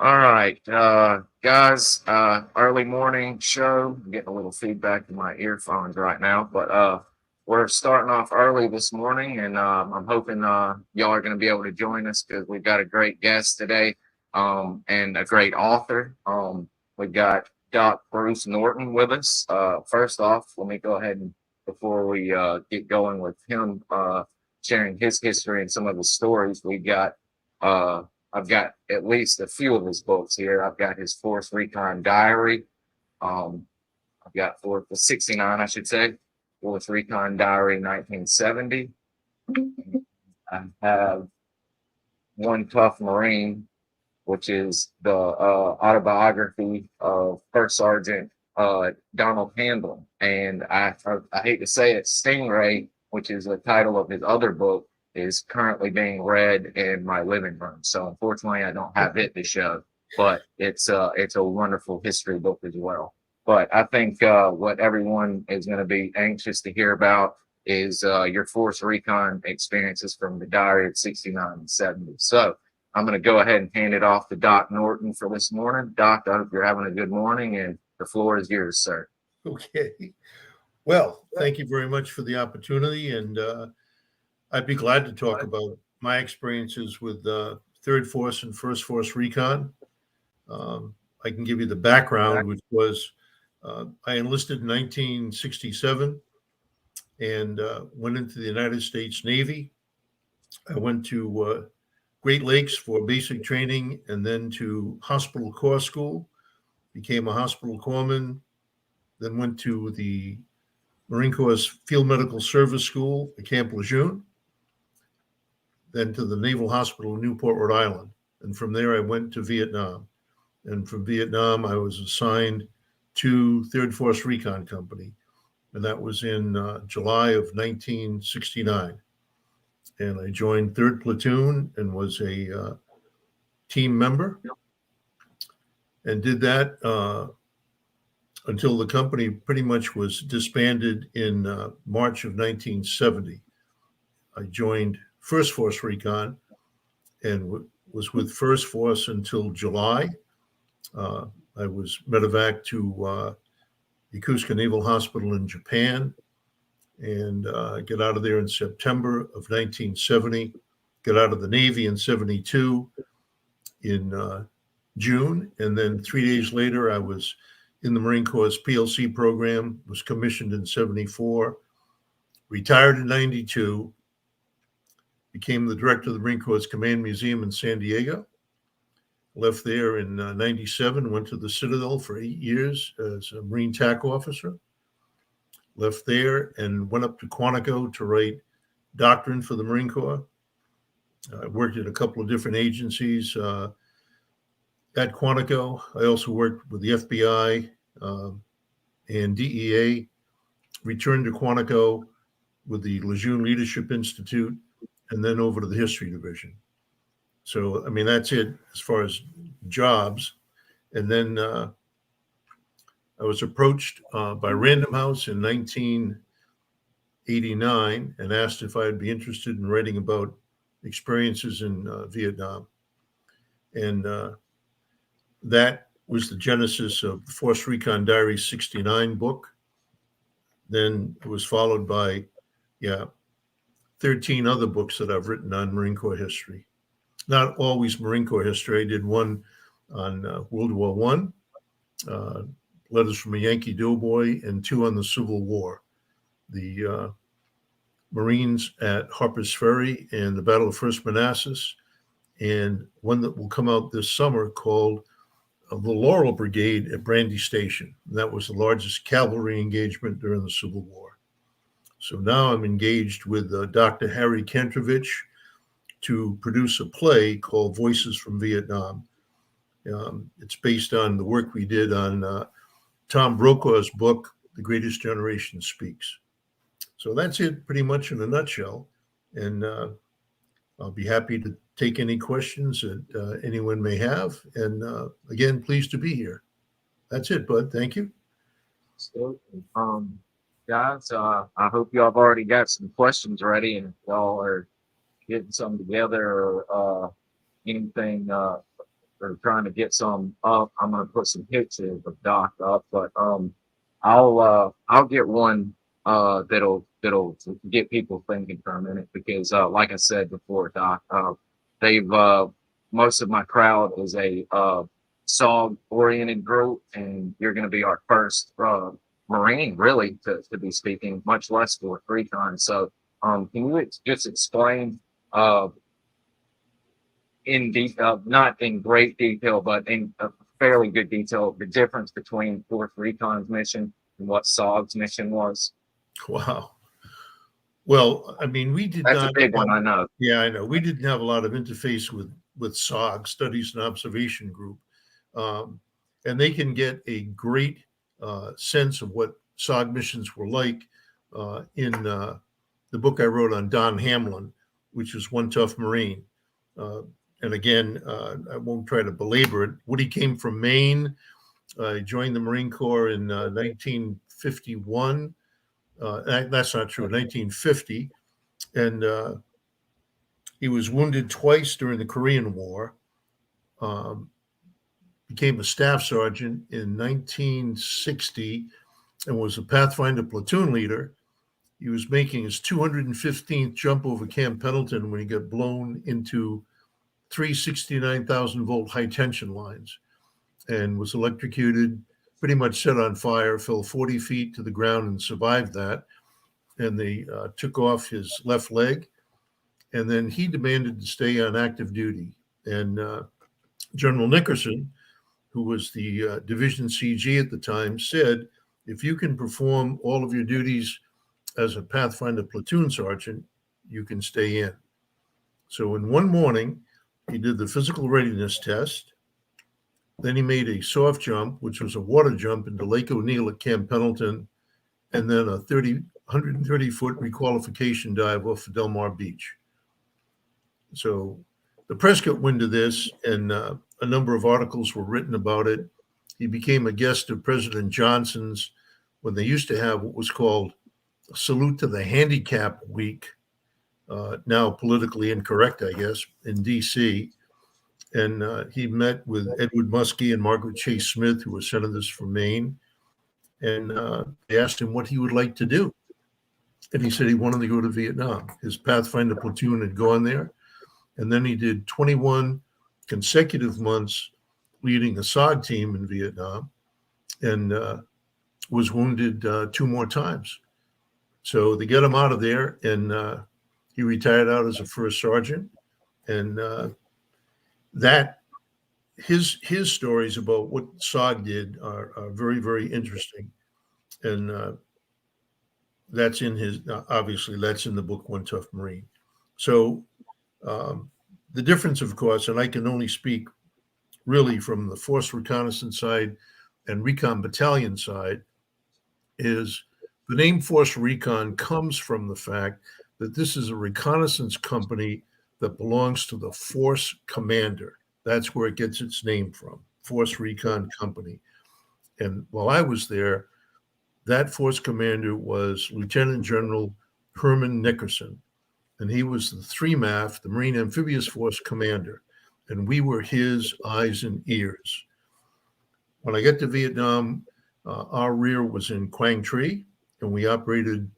All right, guys, early morning show. I'm getting a little feedback in my earphones right now, but we're starting off early this morning, and I'm hoping y'all are going to be able to join us because we've got a great guest today, and a great author. We've got Doc Bruce Norton with us. First off, let me go ahead and before we get going with him sharing his history and some of his stories, we got. I've got at least a few of his books here. I've got his Force Recon Diary. Um, I've got for the 69, I should say, Force Recon Diary 1970. I have One Tough Marine, which is the autobiography of First Sergeant Donald Handlin. And I hate to say it, Stingray, which is the title of his other book, is currently being read in my living room. So unfortunately, I don't have it to show, but it's a wonderful history book as well. But I think what everyone is going to be anxious to hear about is your Force Recon experiences from the diary of 69 and 70. So I'm going to go ahead and hand it off to Doc Norton for this morning. Doc, I hope you're having a good morning, and the floor is yours, sir. Okay. Well, thank you very much for the opportunity, and I'd be glad to talk about my experiences with Third Force and First Force Recon. I can give you the background, which was I enlisted in 1967 and went into the United States Navy. I went to Great Lakes for basic training and then to Hospital Corps School, became a hospital corpsman, then went to the Marine Corps Field Medical Service School at Camp Lejeune, then to the Naval Hospital in Newport, Rhode Island. And from there, I went to Vietnam. And from Vietnam, I was assigned to Third Force Recon Company. And that was in July of 1969. And I joined 3rd Platoon and was a team member and did that until the company pretty much was disbanded in March of 1970. I joined First Force Recon and was with First Force until July. I was medevac to Yokosuka Naval Hospital in Japan and get out of there in September of 1970, get out of the Navy in 72 in June. And then 3 days later, I was in the Marine Corps PLC program, was commissioned in 74, retired in 92, became the director of the Marine Corps Command Museum in San Diego, left there in 97, went to the Citadel for 8 years as a Marine TAC officer, left there and went up to Quantico to write doctrine for the Marine Corps. I worked at a couple of different agencies at Quantico. I also worked with the FBI and DEA, returned to Quantico with the Lejeune Leadership Institute, and then over to the History Division. So, I mean, that's it as far as jobs. And then I was approached by Random House in 1989 and asked if I'd be interested in writing about experiences in Vietnam. And that was the genesis of the Force Recon Diary 69 book. Then it was followed by, 13 other books that I've written on Marine Corps history. Not always Marine Corps history. I did one on World War I, Letters from a Yankee Doughboy, and 2 on the Civil War, the Marines at Harper's Ferry and the Battle of First Manassas, and one that will come out this summer called the Laurel Brigade at Brandy Station. That was the largest cavalry engagement during the Civil War. So now I'm engaged with Dr. Harry Kentrovich to produce a play called Voices from Vietnam. It's based on the work we did on Tom Brokaw's book, The Greatest Generation Speaks. So that's it pretty much in a nutshell. And I'll be happy to take any questions that anyone may have. And again, pleased to be here. That's it, Bud. Thank you. So, guys, I hope y'all have already got some questions ready, and if y'all are getting some together or anything, or trying to get some up. I'm gonna put some pictures of Doc up, but I'll get one that'll get people thinking for a minute because like I said before, Doc, they've most of my crowd is a SOG oriented group, and you're going to be our first Marine really to be speaking, much less for Recon. So can you just explain in detail, not in great detail, but in a fairly good detail, the difference between Force Recon's mission and what SOG's mission was? Wow. Well, I mean, we did That's a not big one, have, I know. yeah, I know. We didn't have a lot of interface with SOG, Studies and Observation Group. And they can get a great sense of what SOG missions were like in the book I wrote on Don Hamlin, which is One Tough Marine. And again, I won't try to belabor it. Woody came from Maine. He joined the Marine Corps in 1951. That's not true, 1950. And he was wounded twice during the Korean War. Became a staff sergeant in 1960 and was a Pathfinder platoon leader. He was making his 215th jump over Camp Pendleton when he got blown into 369,000 volt high tension lines and was electrocuted, pretty much set on fire, fell 40 feet to the ground and survived that. And they took off his left leg. And then he demanded to stay on active duty. And General Nickerson, who was the division CG at the time, said, if you can perform all of your duties as a Pathfinder platoon sergeant, you can stay in. So in one morning, he did the physical readiness test. Then he made a soft jump, which was a water jump into Lake O'Neill at Camp Pendleton, and then a 130-foot requalification dive off of Del Mar Beach. So the press got wind of this, and a number of articles were written about it. He became a guest of President Johnson's when they used to have what was called a Salute to the Handicap Week, now politically incorrect, I guess, in D.C. And he met with Edward Muskie and Margaret Chase Smith, who were senators from Maine. And they asked him what he would like to do. And he said he wanted to go to Vietnam. His Pathfinder platoon had gone there. And then he did 21 consecutive months leading a SOG team in Vietnam and was wounded 2 more times. So they got him out of there, and he retired out as a first sergeant. And that his stories about what SOG did are very, very interesting. And that's in his, obviously, that's in the book, One Tough Marine. So the difference, of course, and I can only speak really from the Force Reconnaissance side and Recon Battalion side, is the name Force Recon comes from the fact that this is a reconnaissance company that belongs to the Force Commander. That's where it gets its name from, Force Recon Company. And while I was there, that Force Commander was Lieutenant General Herman Nickerson. And he was the 3MAF, the Marine Amphibious Force Commander. And we were his eyes and ears. When I got to Vietnam, our rear was in Quang Tri, and we operated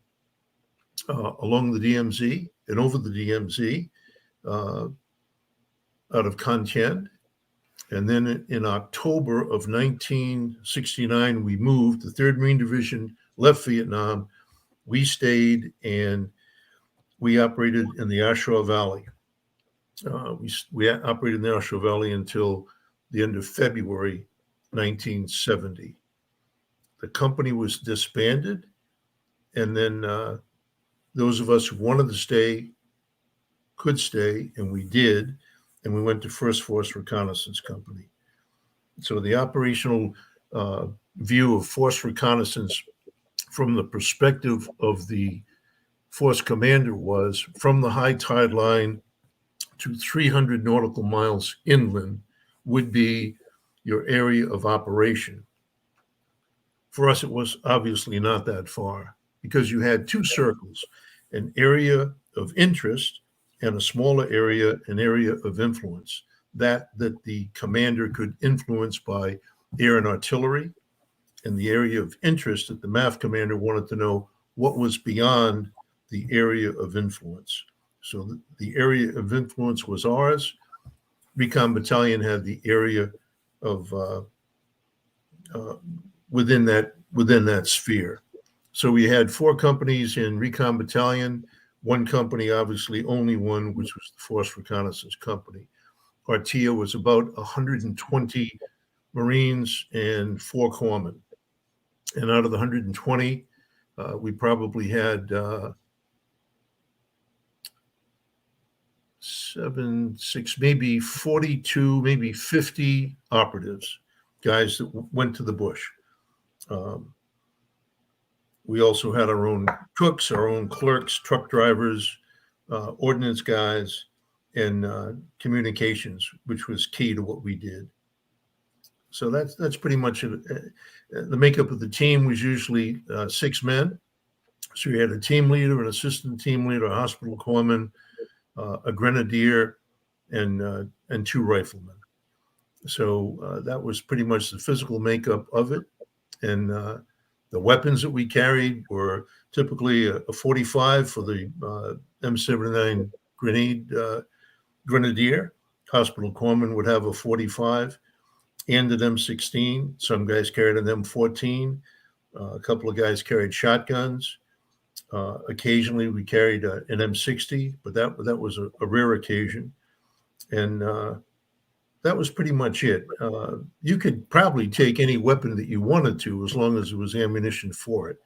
along the DMZ and over the DMZ out of Con Thien. And then in October of 1969, we moved. The 3rd Marine Division left Vietnam. We stayed, and we operated in the Ashaw Valley. We operated in the Ashaw Valley until the end of February 1970. The company was disbanded, and then those of us who wanted to stay could stay, and we did, and we went to First Force Reconnaissance Company. So the operational view of Force Reconnaissance from the perspective of the Force Commander was from the high tide line to 300 nautical miles inland would be your area of operation. For us, it was obviously not that far because you had 2 circles, an area of interest and a smaller area, an area of influence. that the commander could influence by air and artillery. And the area of interest that the MAF commander wanted to know what was beyond the area of influence. So the area of influence was ours. Recon Battalion had the area of within that sphere. So we had 4 companies in Recon Battalion, 1 company, obviously only one, which was the Force Reconnaissance Company. Our TIA was about 120 Marines and 4 corpsmen. And out of the 120, we probably had 7, 6, maybe 42, maybe 50 operatives, guys that went to the bush. We also had our own cooks, our own clerks, truck drivers, ordnance guys, and communications, which was key to what we did. So that's pretty much it. The makeup of the team was usually 6 men. So you had a team leader, an assistant team leader, a hospital corpsman, a grenadier, and 2 riflemen. So that was pretty much the physical makeup of it. And the weapons that we carried were typically a 45 for the M79 grenadier. Hospital corpsman would have a 45 and an M16. Some guys carried an M14. A couple of guys carried shotguns. Occasionally we carried an M60, but that was a rare occasion. And that was pretty much it. You could probably take any weapon that you wanted to, as long as there was ammunition for it.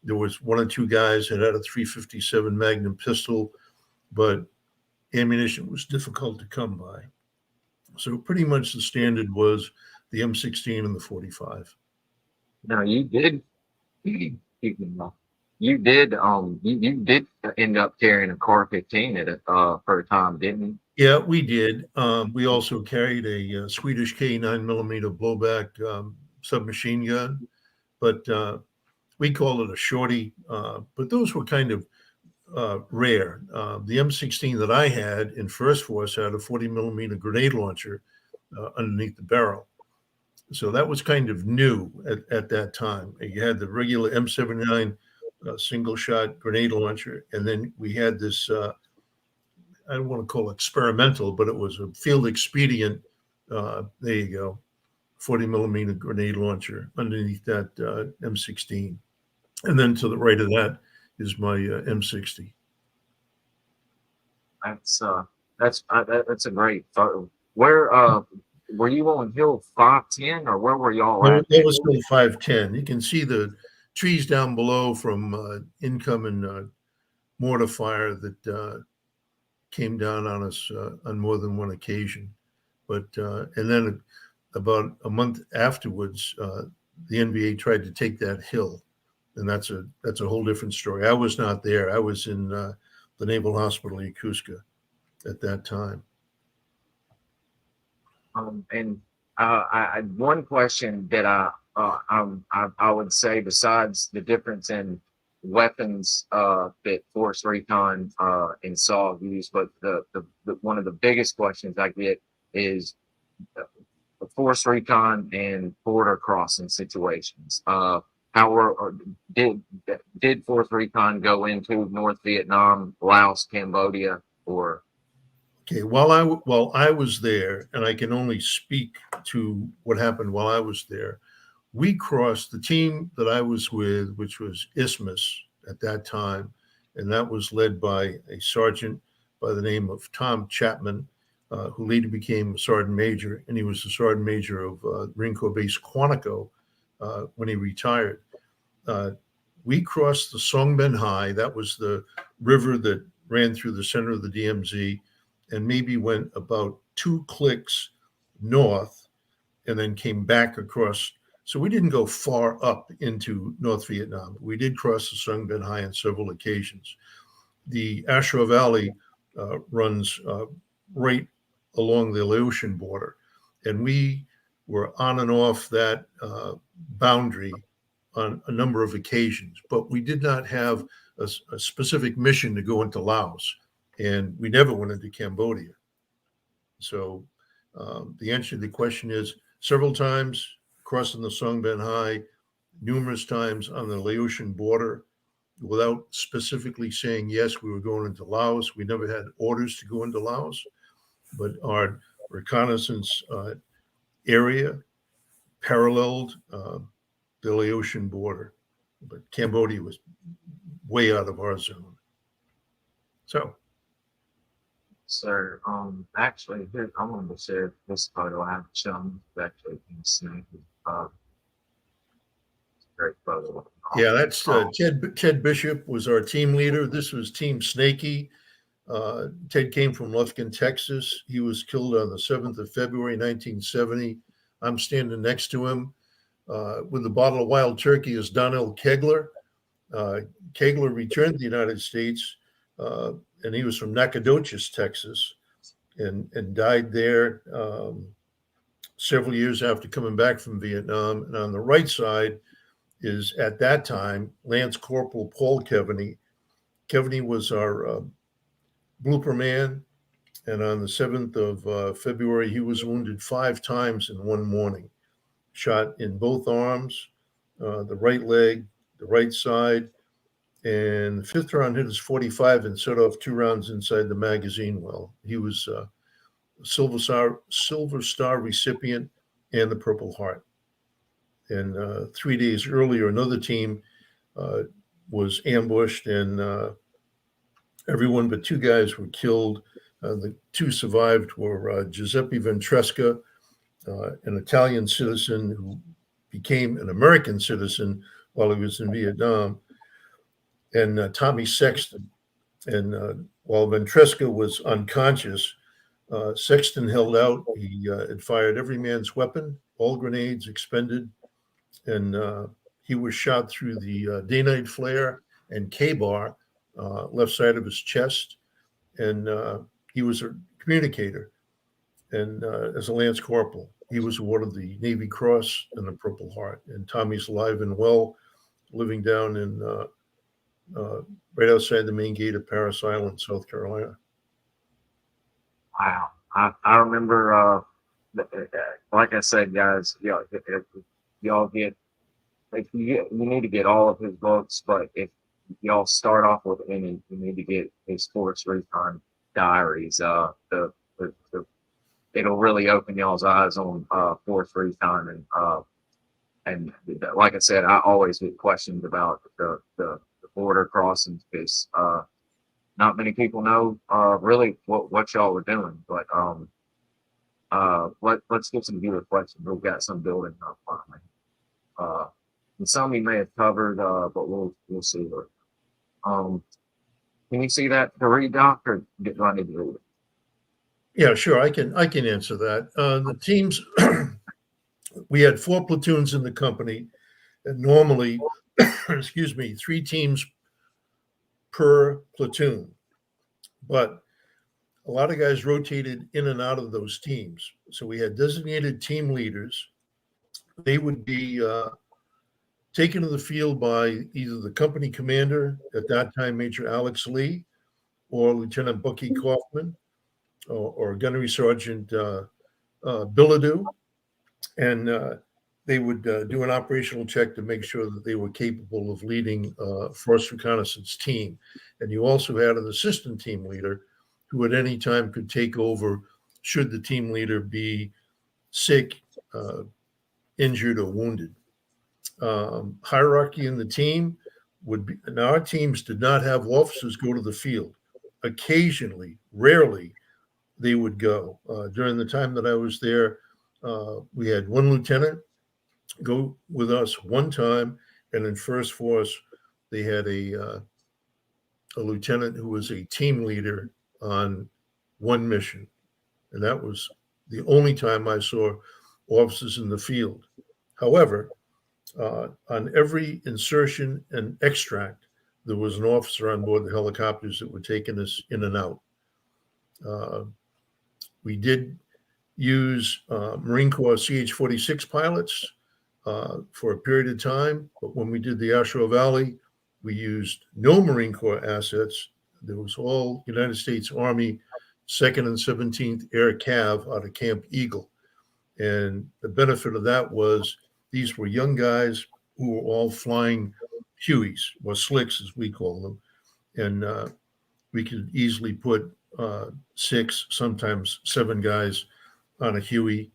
There was 1 or 2 guys that had a 357 Magnum pistol, but ammunition was difficult to come by. So pretty much the standard was the M16 and the 45. Now you did you did end up carrying a Car 15 at for a time, didn't you? Yeah, we did. We also carried a Swedish K9mm blowback submachine gun, but we called it a shorty. But those were kind of rare. The M16 that I had in First Force had a 40mm grenade launcher underneath the barrel. So that was kind of new at that time. You had the regular M79 single shot grenade launcher, and then we had this I don't want to call it experimental, but it was a field expedient. There you go, 40mm grenade launcher underneath that M16, and then to the right of that is my M60. That's a great photo. Where were you on Hill 510, or where were y'all at? That was Hill 510. You can see the trees down below from incoming mortar fire that came down on us on more than one occasion. But and then about a month afterwards, the NBA tried to take that hill, and that's a whole different story. I was not there. I was in the Naval Hospital in Yokosuka at that time. And one question that I would say, besides the difference in weapons that Force Recon and SOG use, but the one of the biggest questions I get is the Force Recon and border crossing situations. Did Force Recon go into North Vietnam, Laos, Cambodia, or? Okay, while I was there, and I can only speak to what happened while I was there, we crossed the team that I was with, which was ISTHMUS at that time, and that was led by a sergeant by the name of Tom Chapman, who later became a sergeant major, and he was the sergeant major of Marine Corps Base Quantico when he retired. We crossed the Song Ben Hai. That was the river that ran through the center of the DMZ, and maybe went about 2 clicks north and then came back across. So we didn't go far up into North Vietnam. We did cross the Song Ben Hai on several occasions. The Ashur Valley runs right along the Laotian border, and we were on and off that boundary on a number of occasions, but we did not have a specific mission to go into Laos. And we never went into Cambodia. So The answer to the question is several times crossing the Songben High, numerous times on the Laotian border, without specifically saying, yes, we were going into Laos. We never had orders to go into Laos, but our reconnaissance area paralleled the Laotian border. But Cambodia was way out of our zone. So, sir, actually, here, I wanted to share this photo I have shown. It's actually in SNAKEY. Great photo. yeah, that's Ted Bishop was our team leader. This was Team SNAKEY. Ted came from Lufkin, Texas. He was killed on the 7th of February, 1970. I'm standing next to him with a bottle of wild turkey is Donnell Kegler. Kegler returned to the United States, and he was from Nacogdoches, Texas, and died there several years after coming back from Vietnam. And on the right side is, at that time, Lance Corporal Paul Keaveney. Keaveney was our blooper man, and on the 7th of February, he was wounded 5 times in one morning, shot in both arms, the right leg, the right side, and the 5th round hit his 45 and set off 2 rounds inside the magazine well. He was a Silver Star recipient and the Purple Heart. And 3 days earlier, another team was ambushed, and everyone but 2 guys were killed. The 2 survived were Giuseppe Ventresca, an Italian citizen who became an American citizen while he was in Vietnam, and Tommy Sexton. And while Ventresca was unconscious, Sexton held out. He had fired every man's weapon, all grenades expended, and he was shot through the day-night flare and K-bar, left side of his chest. And he was a communicator. And as a Lance Corporal, he was awarded the Navy Cross and the Purple Heart. And Tommy's alive and well, living down in right outside the main gate of Parris Island, South Carolina. Wow. I remember, like I said, guys, y'all get, you need to get all of his books, but if y'all start off with any, you need to get his Force Recon Diaries. It'll really open y'all's eyes on Force Recon, and like I said, I always get questioned about the border crossings because not many people know really what y'all were doing. But let's get some viewer questions. We've got some building up finally. And some you may have covered, but we'll see. Can you see that to read, Doc, or do I need to read it? Yeah, sure. I can answer that. The teams, we had 4 platoons in the company, and normally, excuse me, 3 teams per platoon. But a lot of guys rotated in and out of those teams. So we had designated team leaders. They would be taken to the field by either the company commander, at that time Major Alex Lee, or Lieutenant Bucky Kaufman, or Gunnery Sergeant Billadu. And they would do an operational check to make sure that they were capable of leading a Force Reconnaissance team. And you also had an assistant team leader who at any time could take over should the team leader be sick, injured, or wounded. Hierarchy in the team would be, now our teams did not have officers go to the field. Occasionally, rarely, they would go. During the time that I was there, we had 1 lieutenant go with us 1 time, and in First Force, they had a lieutenant who was a team leader on 1 mission, and that was the only time I saw officers in the field. However, on every insertion and extract, there was an officer on board the helicopters that were taking us in and out. We did use Marine Corps CH-46 pilots for a period of time, but when we did the Ashore Valley, we used no Marine Corps assets. There was all United States Army 2nd and 17th Air Cav out of Camp Eagle. And the benefit of that was these were young guys who were all flying Hueys, or slicks as we call them. And we could easily put 6, sometimes 7 guys on a Huey.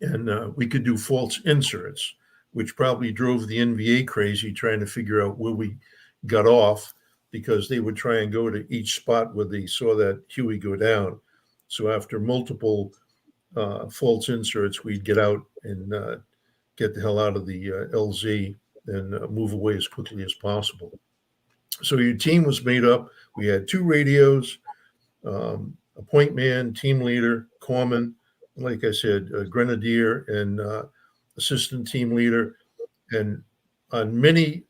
And we could do false inserts, which probably drove the NVA crazy trying to figure out where we got off, because they would try and go to each spot where they saw that Huey go down. So after multiple false inserts, we'd get out and get the hell out of the LZ and move away as quickly as possible. So your team was made up. We had 2 radios, a point man, team leader, corpsman, like I said, a grenadier, and assistant team leader. And on many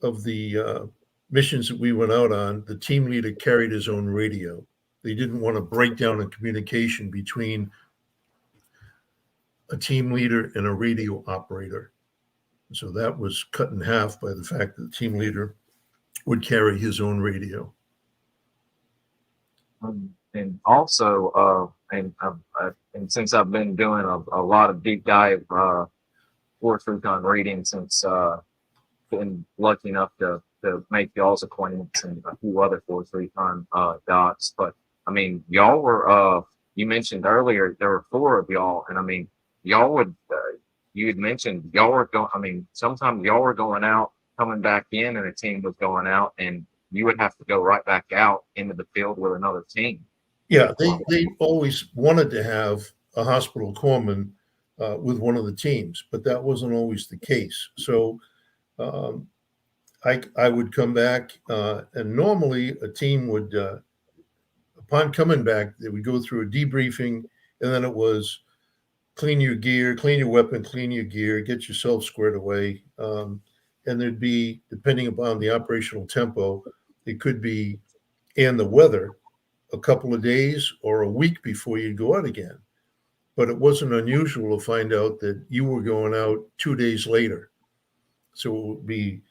of the missions that we went out on, the team leader carried his own radio. They didn't want to break down a communication between a team leader and a radio operator. So that was cut in half by the fact that the team leader would carry his own radio. And also, and since I've been doing a lot of deep dive Force Recon reading since been lucky enough to make y'all's acquaintance and a few other Force Recon docs. But I mean, y'all were you mentioned earlier there were 4 of y'all, and I mean, y'all would you had mentioned y'all were going. I mean, sometimes y'all were going out, coming back in, and a team was going out, and you would have to go right back out into the field with another team. Yeah, they always wanted to have a hospital corpsman with one of the teams, but that wasn't always the case. So I would come back, and normally a team would, upon coming back, they would go through a debriefing, and then it was clean your gear, clean your weapon, clean your gear, get yourself squared away. And there'd be, depending upon the operational tempo, it could be, and the weather, a couple of days or a week before you'd go out again. But it wasn't unusual to find out that you were going out 2 days later. So it would be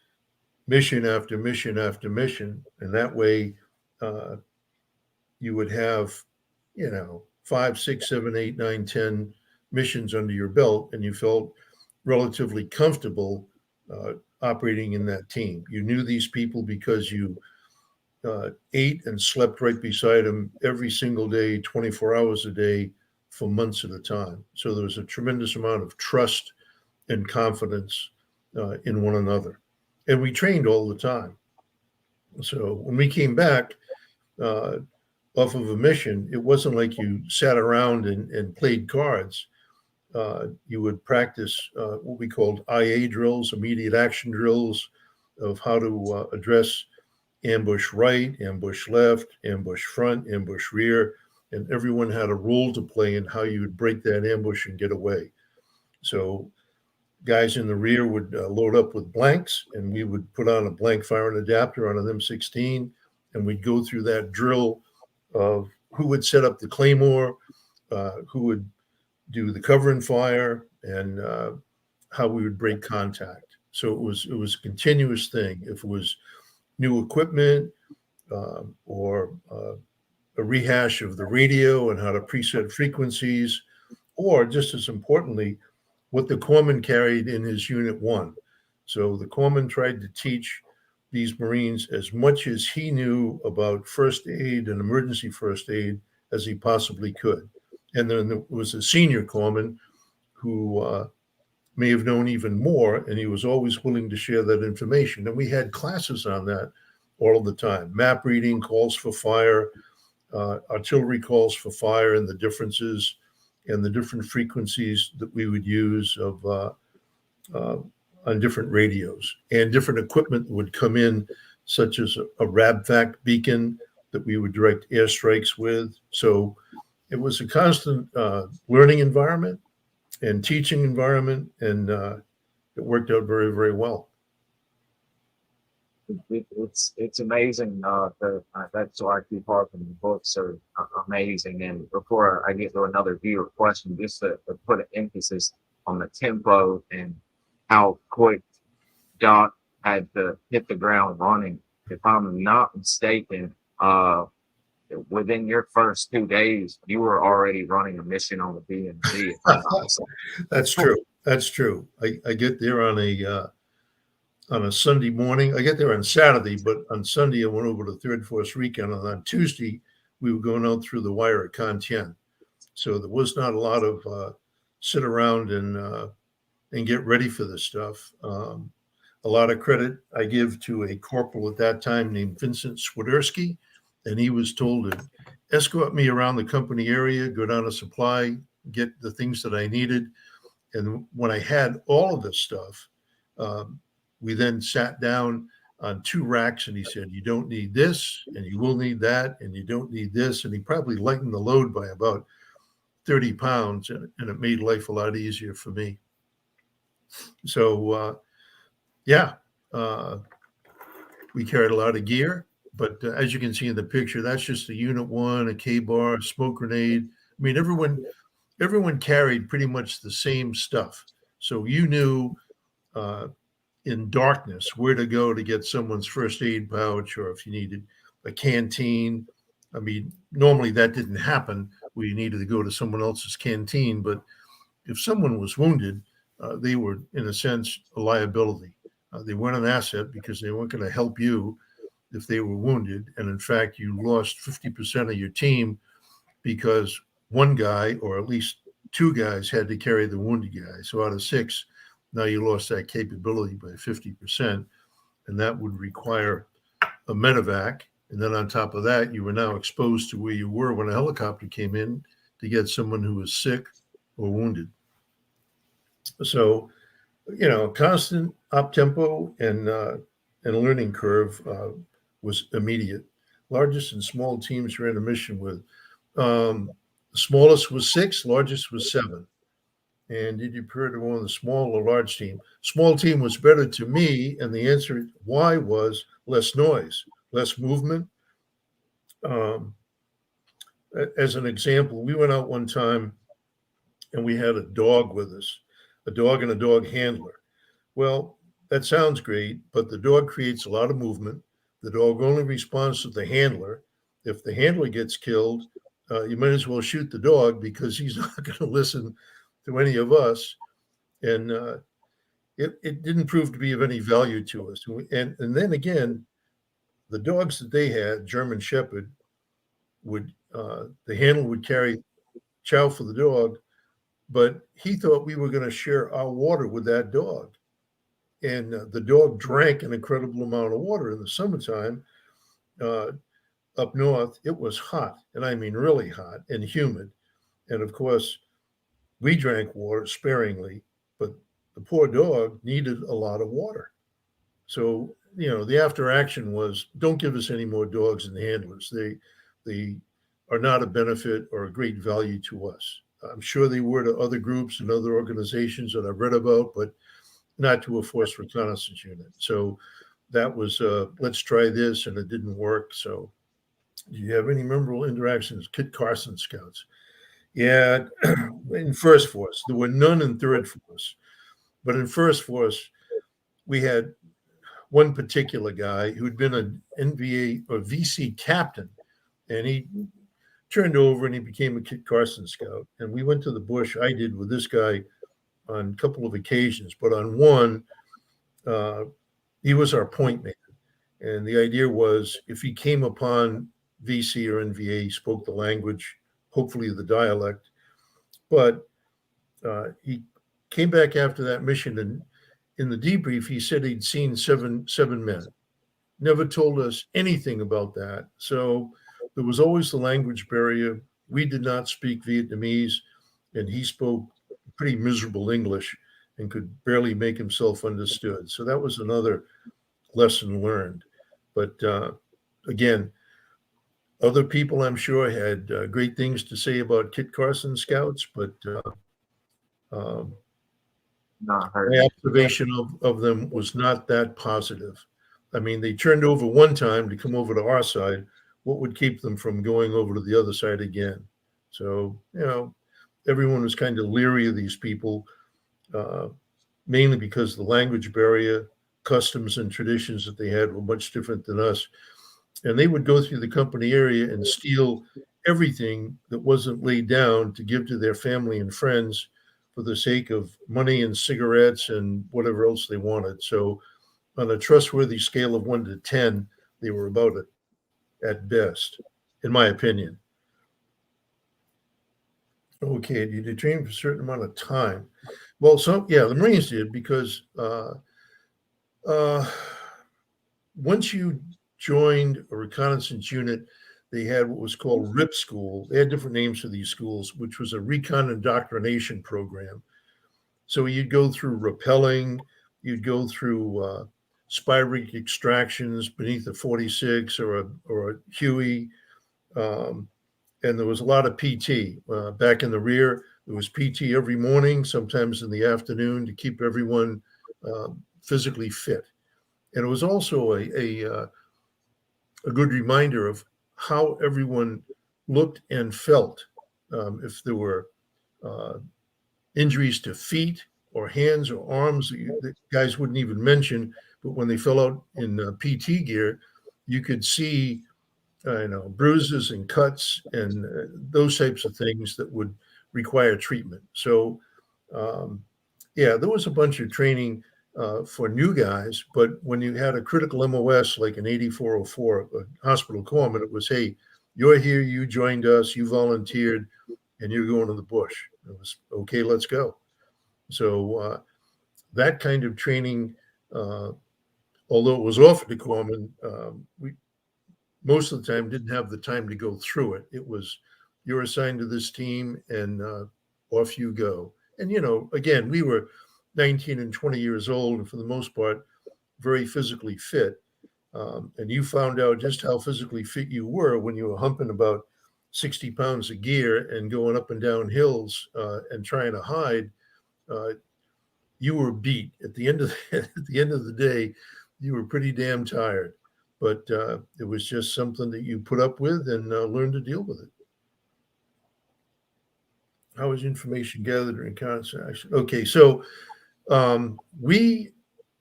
mission after mission after mission. And that way you would have, 5, 6, 7, 8, 9, 10 missions under your belt, and you felt relatively comfortable operating in that team. You knew these people because you ate and slept right beside them every single day, 24 hours a day for months at a time. So there was a tremendous amount of trust and confidence in one another. And we trained all the time. So when we came back off of a mission, it wasn't like you sat around and played cards. You would practice what we called IA drills, immediate action drills, of how to address ambush right, ambush left, ambush front, ambush rear, and everyone had a role to play in how you would break that ambush and get away. So guys in the rear would load up with blanks, and we would put on a blank firing adapter on an M16, and we'd go through that drill of who would set up the claymore, who would do the cover and fire, and how we would break contact. So it was a continuous thing. If it was new equipment or a rehash of the radio and how to preset frequencies, or just as importantly, what the corpsman carried in his Unit 1. So the corpsman tried to teach these Marines as much as he knew about first aid and emergency first aid as he possibly could. And then there was a senior corpsman who may have known even more, and he was always willing to share that information. And we had classes on that all the time. Map reading, calls for fire, artillery calls for fire, and the differences and the different frequencies that we would use of on different radios, and different equipment would come in, such as a RABFAC beacon that we would direct airstrikes with. So it was a constant learning environment and teaching environment, and it worked out very, very well. It's amazing. That's why I keep harping. The books are amazing. And before I get to another viewer question, just to put an emphasis on the tempo and how quick Doc had to hit the ground running. If I'm not mistaken, within your first 2 days, you were already running a mission on the BMG. If I'm not mistaken. That's true. That's true. I get there on a Sunday morning. I get there on Saturday, but on Sunday I went over to Third Force Recon, and on Tuesday we were going out through the wire at Contian. So there was not a lot of sit around and get ready for this stuff. A lot of credit I give to a corporal at that time named Vincent Swiderski, and he was told to escort me around the company area, go down to supply, get the things that I needed. And when I had all of this stuff, we then sat down on 2 racks, and he said, you don't need this, and you will need that, and you don't need this. And he probably lightened the load by about 30 pounds, and it made life a lot easier for me. So, we carried a lot of gear, but as you can see in the picture, that's just a Unit 1, a K-bar, a smoke grenade. I mean, everyone carried pretty much the same stuff. So you knew in darkness where to go to get someone's first aid pouch, or if you needed a canteen. I mean, normally that didn't happen where you needed to go to someone else's canteen, but if someone was wounded, they were, in a sense, a liability. They weren't an asset because they weren't going to help you if they were wounded. And in fact, you lost 50% of your team because one guy, or at least 2 guys, had to carry the wounded guy. So out of 6, now you lost that capability by 50%. And that would require a medevac. And then on top of that, you were now exposed to where you were when a helicopter came in to get someone who was sick or wounded. So, constant up tempo and a learning curve was immediate. Largest and small teams ran a mission with. The smallest was 6, largest was 7. And did you prefer to go on the small or large team? Small team was better to me, and the answer why was less noise, less movement. As an example, we went out one time and we had a dog with us, a dog and a dog handler. Well, that sounds great, but the dog creates a lot of movement. The dog only responds to the handler. If the handler gets killed, you might as well shoot the dog because he's not going to listen to any of us. And it didn't prove to be of any value to us. And then again, the dogs that they had, German Shepherd, the handler would carry chow for the dog, but he thought we were going to share our water with that dog. And the dog drank an incredible amount of water in the summertime. Up north, it was hot, and I mean really hot and humid. And of course, we drank water sparingly, but the poor dog needed a lot of water. So, the after action was, don't give us any more dogs and handlers. They are not a benefit or a great value to us. I'm sure they were to other groups and other organizations that I've read about, but not to a Force Reconnaissance unit. So that was, let's try this, and it didn't work. So do you have any memorable interactions? Kit Carson Scouts. Yeah, in First Force. There were none in Third Force. But in First Force, we had one particular guy who'd been an NVA or VC captain, and he turned over and he became a Kit Carson Scout. And we went to the bush, I did, with this guy on a couple of occasions. But on one, he was our point man. And the idea was if he came upon VC or NVA, he spoke the language, hopefully the dialect. But he came back after that mission, and in the debrief, he said he'd seen seven men. Never told us anything about that. So there was always the language barrier. We did not speak Vietnamese, and he spoke pretty miserable English and could barely make himself understood. So that was another lesson learned. But again, other people, I'm sure, had great things to say about Kit Carson Scouts, but my observation of them was not that positive. I mean, they turned over one time to come over to our side. What would keep them from going over to the other side again? So, everyone was kind of leery of these people, mainly because the language barrier, customs and traditions that they had were much different than us. and they would go through the company area and steal everything that wasn't laid down to give to their family and friends for the sake of money and cigarettes and whatever else they wanted. So, on a trustworthy scale of 1 to 10, they were about it at best, in my opinion. Okay, you did train for a certain amount of time. Well, the Marines did because once you joined a reconnaissance unit, they had what was called RIP school. They had different names for these schools, which was a recon indoctrination program. So you'd go through rappelling, you'd go through spy rig extractions beneath a 46 or a Huey, and there was a lot of PT. Back in the rear, there was PT every morning, sometimes in the afternoon, to keep everyone physically fit. And it was also a good reminder of how everyone looked and felt. If there were injuries to feet or hands or arms that guys wouldn't even mention, but when they fell out in PT gear, you could see bruises and cuts and those types of things that would require treatment. So, there was a bunch of training for new guys, but when you had a critical MOS like an 8404, a hospital corpsman, it was, hey, you're here, you joined us, you volunteered, and you're going to the bush. It was, okay, let's go. So that kind of training, although it was offered to corpsmen, we most of the time didn't have the time to go through it. It was, you're assigned to this team and off you go. And, again, we were 19 and 20 years old, and for the most part, very physically fit. And you found out just how physically fit you were when you were humping about 60 pounds of gear and going up and down hills and trying to hide. You were beat at the end of the day. You were pretty damn tired, but it was just something that you put up with and learned to deal with it. How was information gathered during constant action? Okay, so we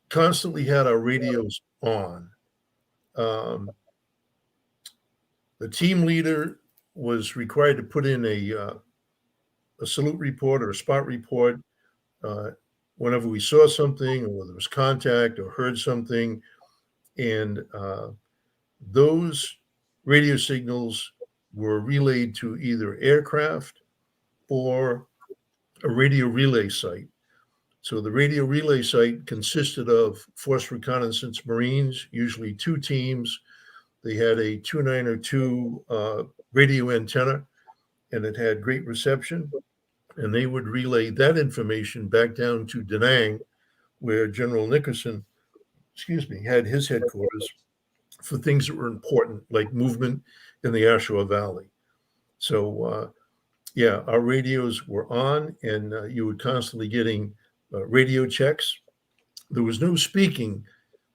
constantly had our radios on. The team leader was required to put in a salute report or a spot report whenever we saw something, or there was contact or heard something. And those radio signals were relayed to either aircraft or a radio relay site. So the radio relay site consisted of Force Reconnaissance Marines, usually 2 teams. They had a 2902 radio antenna, and it had great reception. And they would relay that information back down to Da Nang, where General Nickerson, had his headquarters, for things that were important, like movement in the Oshawa Valley. So, our radios were on, and you were constantly getting radio checks. There was no speaking,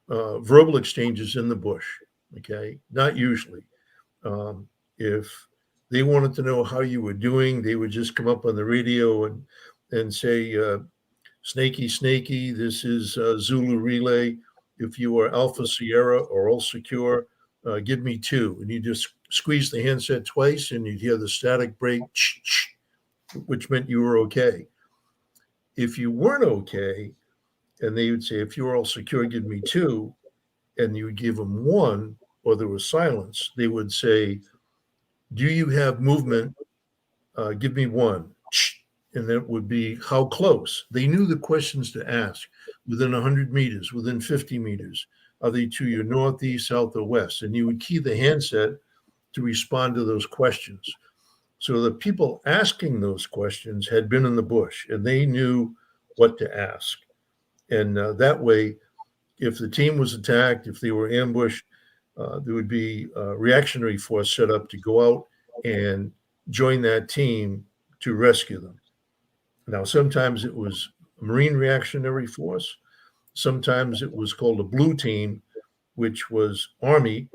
verbal exchanges in the bush, okay? Not usually. If they wanted to know how you were doing, they would just come up on the radio and say, Snakey, Snakey, this is Zulu Relay. If you are Alpha Sierra or all secure, give me 2. And you just squeeze the handset twice and you'd hear the static break, which meant you were okay. If you weren't okay, and they would say, if you're all secure, give me 2, and you would give them 1, or there was silence, they would say, do you have movement? Give me 1. And that would be how close. They knew the questions to ask: within 100 meters, within 50 meters. Are they to your north, east, south, or west? And you would key the handset to respond to those questions. So the people asking those questions had been in the bush, and they knew what to ask. And that way, if the team was attacked, if they were ambushed, there would be a reactionary force set up to go out and join that team to rescue them. Now, sometimes it was a Marine reactionary force. Sometimes it was called a blue team, which was Army,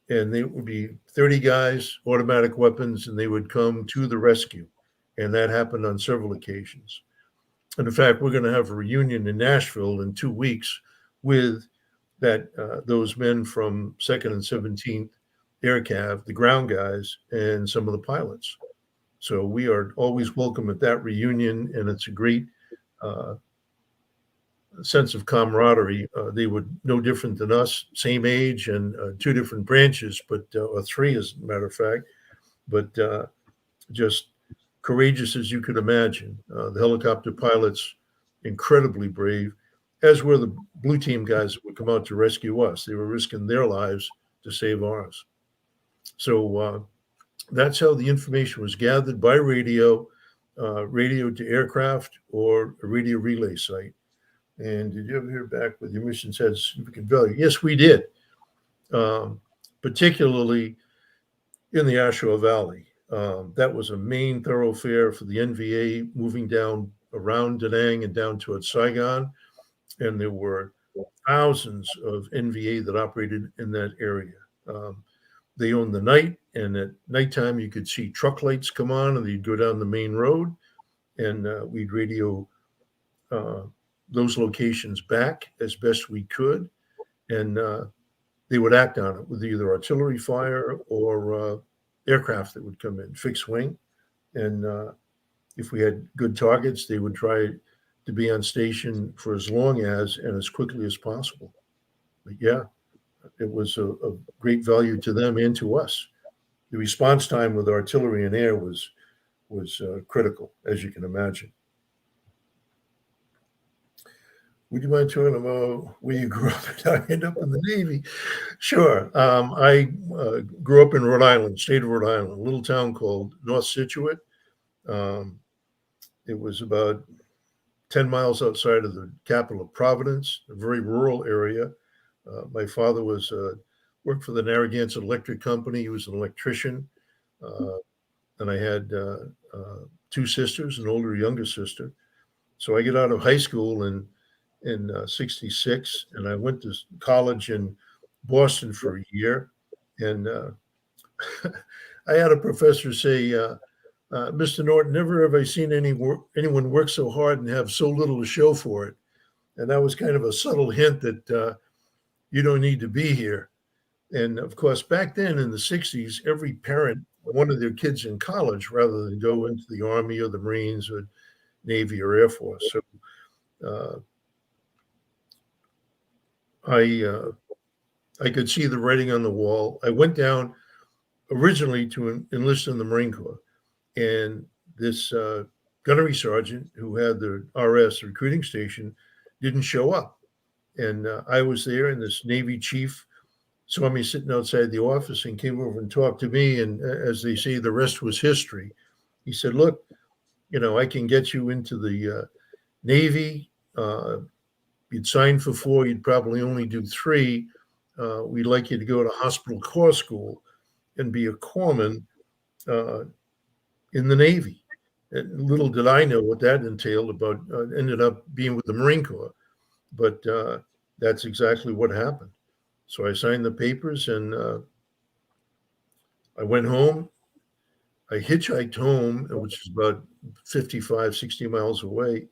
and they would be 30 guys, automatic weapons, and they would come to the rescue. And that happened on several occasions. And in fact, we're going to have a reunion in Nashville in 2 weeks with those men from 2nd and 17th air cav, the ground guys, and some of the pilots. So we are always welcome at that reunion, and it's a great uh, sense of camaraderie. They were no different than us, same age and two different branches, but or three, as a matter of fact, but just courageous as you could imagine. The helicopter pilots, incredibly brave, as were the blue team guys that would come out to rescue us. They were risking their lives to save ours. So that's how the information was gathered by radio, radio to aircraft, or a radio relay site. And did you ever hear back with your mission had significant value? Yes, we did, particularly in the Oshawa Valley. That was a main thoroughfare for the NVA moving down around Da Nang and down towards Saigon. And there were thousands of NVA that operated in that area. They owned the night, and at nighttime you could see truck lights come on, and they'd go down the main road, and we'd radio those locations back as best we could, and they would act on it with either artillery fire or aircraft that would come in, fixed wing. And if we had good targets, they would try to be on station for as long as and as quickly as possible. But yeah, it was a great value to them and to us. The response time with artillery and air was critical, as you can imagine. Would you mind talking about where you grew up and how you ended up in the Navy? Sure. I grew up in Rhode Island, state of Rhode Island, a little town called North Scituate. It was about 10 miles outside of the capital of Providence, a very rural area. My father was worked for the Narragansett Electric Company. He was an electrician. And I had two sisters, an older, younger sister. So I get out of high school in 66, and I went to college in Boston for a year. And I had a professor say, Mr. Norton, never have I seen anyone work so hard and have so little to show for it. And that was kind of a subtle hint that you don't need to be here. And of course, back then in the 60s, every parent wanted their kids in college rather than go into the Army or the Marines or Navy or Air Force. So I could see the writing on the wall. I went down originally to enlist in the Marine Corps, and this gunnery sergeant who had the RS recruiting station didn't show up. And I was there, and this Navy chief saw me sitting outside the office and came over and talked to me. And as they say, the rest was history. He said, look, I can get you into the Navy. You'd sign for 4, you'd probably only do 3. We'd like you to go to hospital corps school and be a corpsman in the Navy. And little did I know what that entailed. About ended up being with the Marine Corps, but that's exactly what happened. So I signed the papers, and I went home. I hitchhiked home, which is about 55, 60 miles away,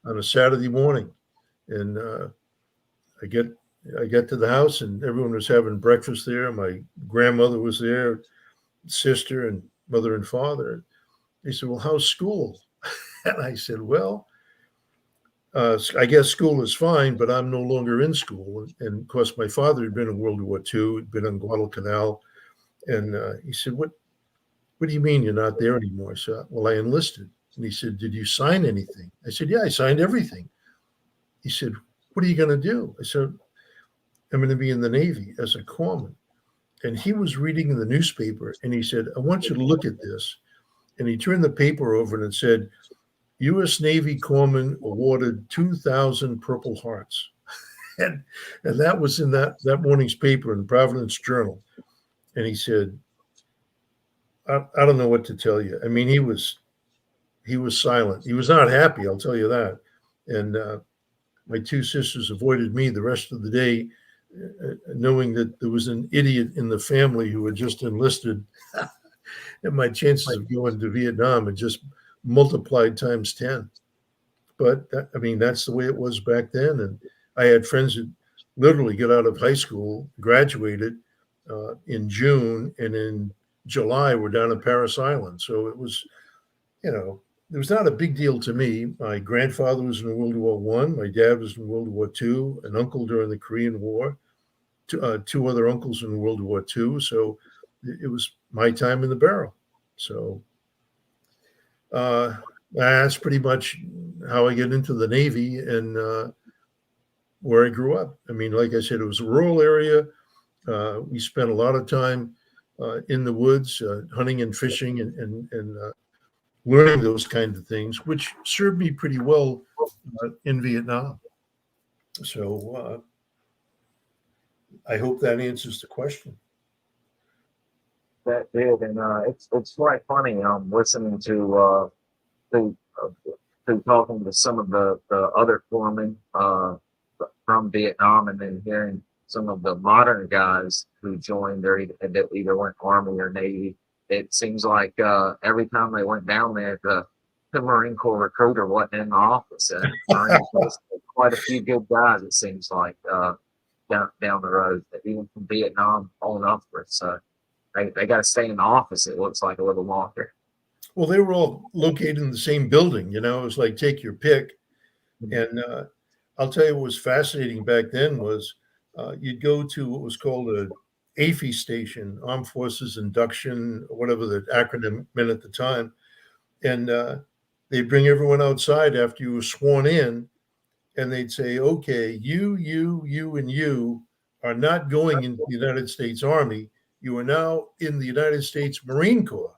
on a Saturday morning. And I get to the house, and everyone was having breakfast there. My grandmother was there, sister and mother and father. They said, well, how's school? And I said, well, I guess school is fine, but I'm no longer in school. And of course, my father had been in World War II, had been on Guadalcanal. And he said, what do you mean you're not there anymore? I said, well, I enlisted. And he said, did you sign anything? I said, yeah, I signed everything. He said, what are you going to do? I said, I'm going to be in the Navy as a corpsman. And he was reading in the newspaper, and he said, I want you to look at this. And he turned the paper over and it said, U.S. Navy corpsman awarded 2,000 Purple Hearts. and that was in that morning's paper in the Providence Journal. And he said, I don't know what to tell you. I mean, he was silent. He was not happy, I'll tell you that. And my two sisters avoided me the rest of the day, knowing that there was an idiot in the family who had just enlisted. And my chances of going to Vietnam had just multiplied times 10. But that's the way it was back then. And I had friends that literally got out of high school, graduated, in June, and in July we're down at Paris Island. So it was, it was not a big deal to me. My grandfather was in World War One. My dad was in World War Two. An uncle during the Korean War. Two other uncles in World War Two. So it was my time in the barrel. So that's pretty much how I get into the Navy and where I grew up. I mean, like I said, it was a rural area. We spent a lot of time in the woods, hunting and fishing and learning those kinds of things, which served me pretty well in Vietnam. So I hope that answers the question. That did, and it's quite funny listening to talking to some of the other foremen from Vietnam, and then hearing some of the modern guys who joined that either went Army or Navy. It seems like every time they went down there, the Marine Corps recruiter wasn't in the office, and quite a few good guys. It seems like down the road, even from Vietnam on upwards. So they got to stay in the office. It looks like a little longer. Well, they were all located in the same building. It was like take your pick. And I'll tell you what was fascinating back then was you'd go to what was called a AFI station, Armed Forces Induction, whatever the acronym meant at the time. And they'd bring everyone outside after you were sworn in, and they'd say, okay, you, and you are not going into the United States Army. You are now in the United States Marine Corps.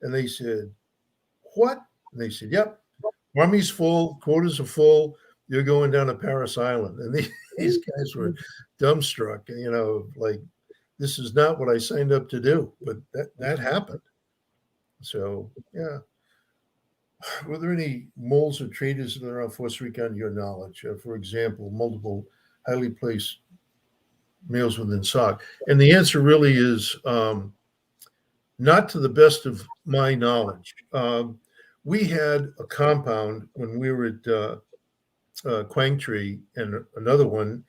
And they said, what? And they said, yep, Army's full, quotas are full. You're going down to Paris Island. And these guys were dumbstruck, like, this is not what I signed up to do, but that happened. So, yeah. Were there any moles or traitors that are on Force Recon, your knowledge? For example, multiple highly placed males within SOC? And the answer really is not to the best of my knowledge. We had a compound when we were at Quang Tri and another one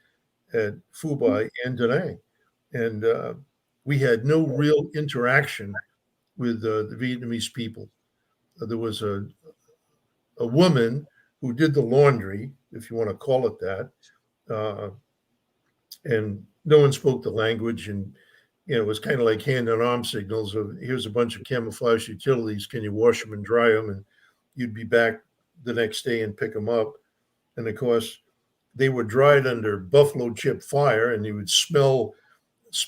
at Phu Bai and Da Nang. And we had no real interaction with the Vietnamese people. There was a woman who did the laundry, if you want to call it that, and no one spoke the language, and it was kind of like hand and arm signals of here's a bunch of camouflage utilities, can you wash them and dry them, and you'd be back the next day and pick them up. And of course, they were dried under buffalo chip fire, and they would smell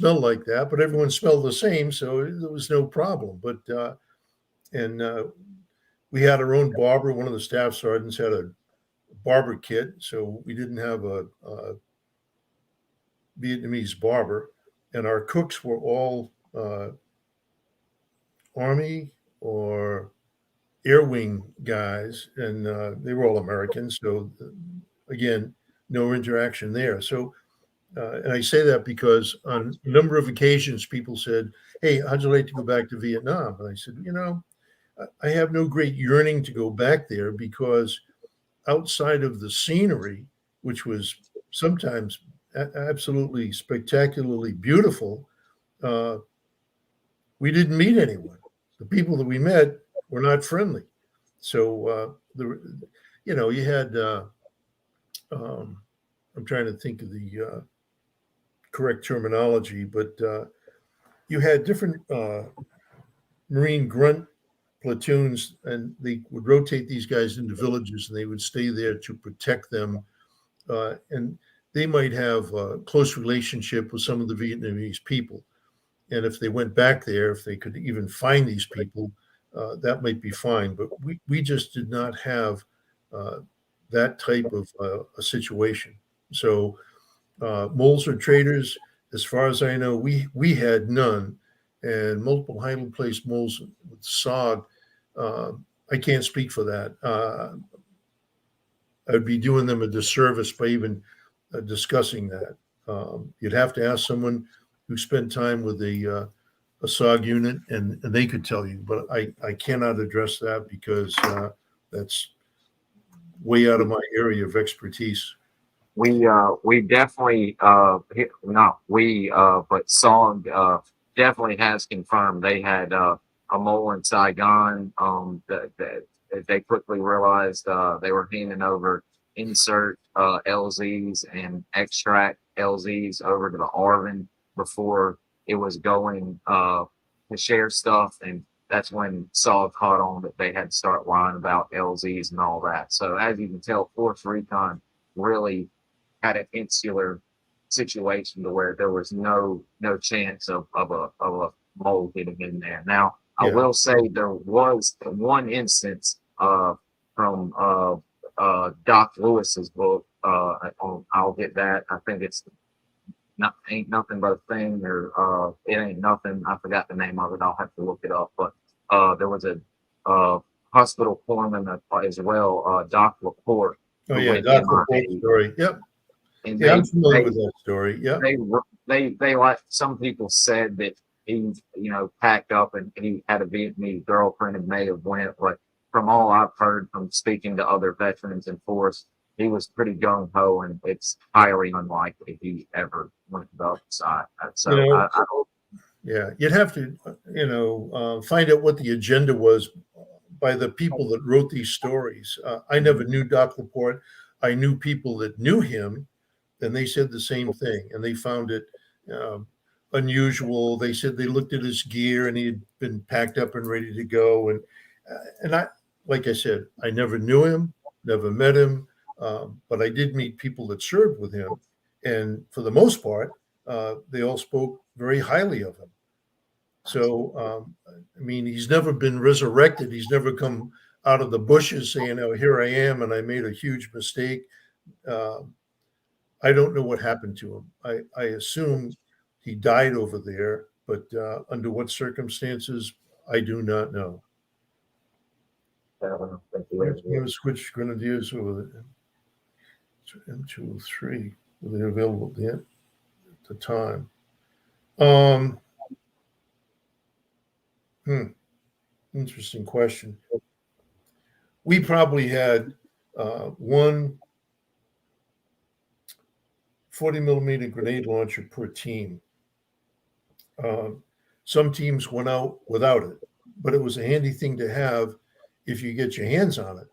like that, but everyone smelled the same, so there was no problem. But we had our own barber. One of the staff sergeants had a barber kit, so we didn't have a Vietnamese barber. And our cooks were all Army or Air Wing guys, and they were all Americans. So again, no interaction there. So, and I say that because on a number of occasions, people said, hey, how'd you like to go back to Vietnam? And I said, I have no great yearning to go back there because outside of the scenery, which was sometimes absolutely spectacularly beautiful, we didn't meet anyone. The people that we met were not friendly. So, you had, I'm trying to think of the correct terminology, but you had different Marine grunt platoons, and they would rotate these guys into villages, and they would stay there to protect them. And they might have a close relationship with some of the Vietnamese people. And if they went back there, if they could even find these people, that might be fine. But we just did not have that type of a situation. So moles or traitors, as far as I know, we had none. And multiple highly placed moles with SOG, I can't speak for that. I'd be doing them a disservice by even discussing that. You'd have to ask someone who spent time with a SOG unit, and they could tell you. But I cannot address that because that's way out of my area of expertise. we definitely not we but Song definitely has confirmed they had a mole in Saigon that they quickly realized they were handing over insert LZs and extract LZs over to the Arvin before it was going to share stuff, and that's when Saw caught on that they had to start lying about LZs and all that. So as you can tell, Force Recon really had an insular situation to where there was no chance of a mole getting in there. Now, I Yeah. will say there was one instance from Doc Lewis's book. I'll get that. I think it's not ain't nothing but a thing, or it ain't nothing. I forgot the name of it. I'll have to look it up. But there was a hospital foreman as well, Doc Laporte, Oh who yeah, went Dr. Polk's MIA, story. Yep. and Yeah, I'm familiar with that story. Yep. they like some people said that he packed up and he had a Vietnamese girlfriend and may have went, but from all I've heard from speaking to other veterans in force, he was pretty gung ho, and it's highly unlikely he ever went to the other side. You So know, I yeah, you'd have to, find out what the agenda was by the people that wrote these stories. I never knew Doc Laporte. I knew people that knew him, and they said the same thing, and they found it uh, unusual. They said they looked at his gear, and he had been packed up and ready to go. And I, like I said, I never knew him, never met him, but I did meet people that served with him, and for the most part, they all spoke very highly of him. So, I mean, he's never been resurrected. He's never come out of the bushes saying, "Oh, here I am, and I made a huge mistake." Uh, I don't know what happened to him. I assume he died over there, but under what circumstances, I do not know. don't think he ever He did. was switched grenadiers over the M203. Were they available at the time? Um, hmm, interesting question. We probably had one 40 millimeter grenade launcher per team. Um, some teams went out without it, but it was a handy thing to have if you get your hands on it.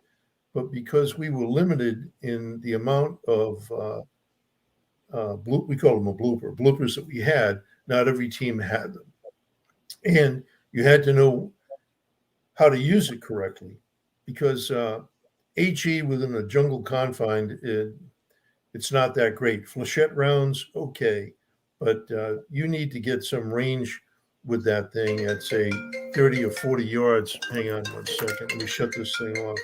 But because we were limited in the amount of we call them a bloopers that we had, not every team had them, and you had to know how to use it correctly because HE within a jungle confine, it's not that great. Flechette rounds, okay, but you need to get some range with that thing at say 30 or 40 yards. Hang on one second. Let me shut this thing off.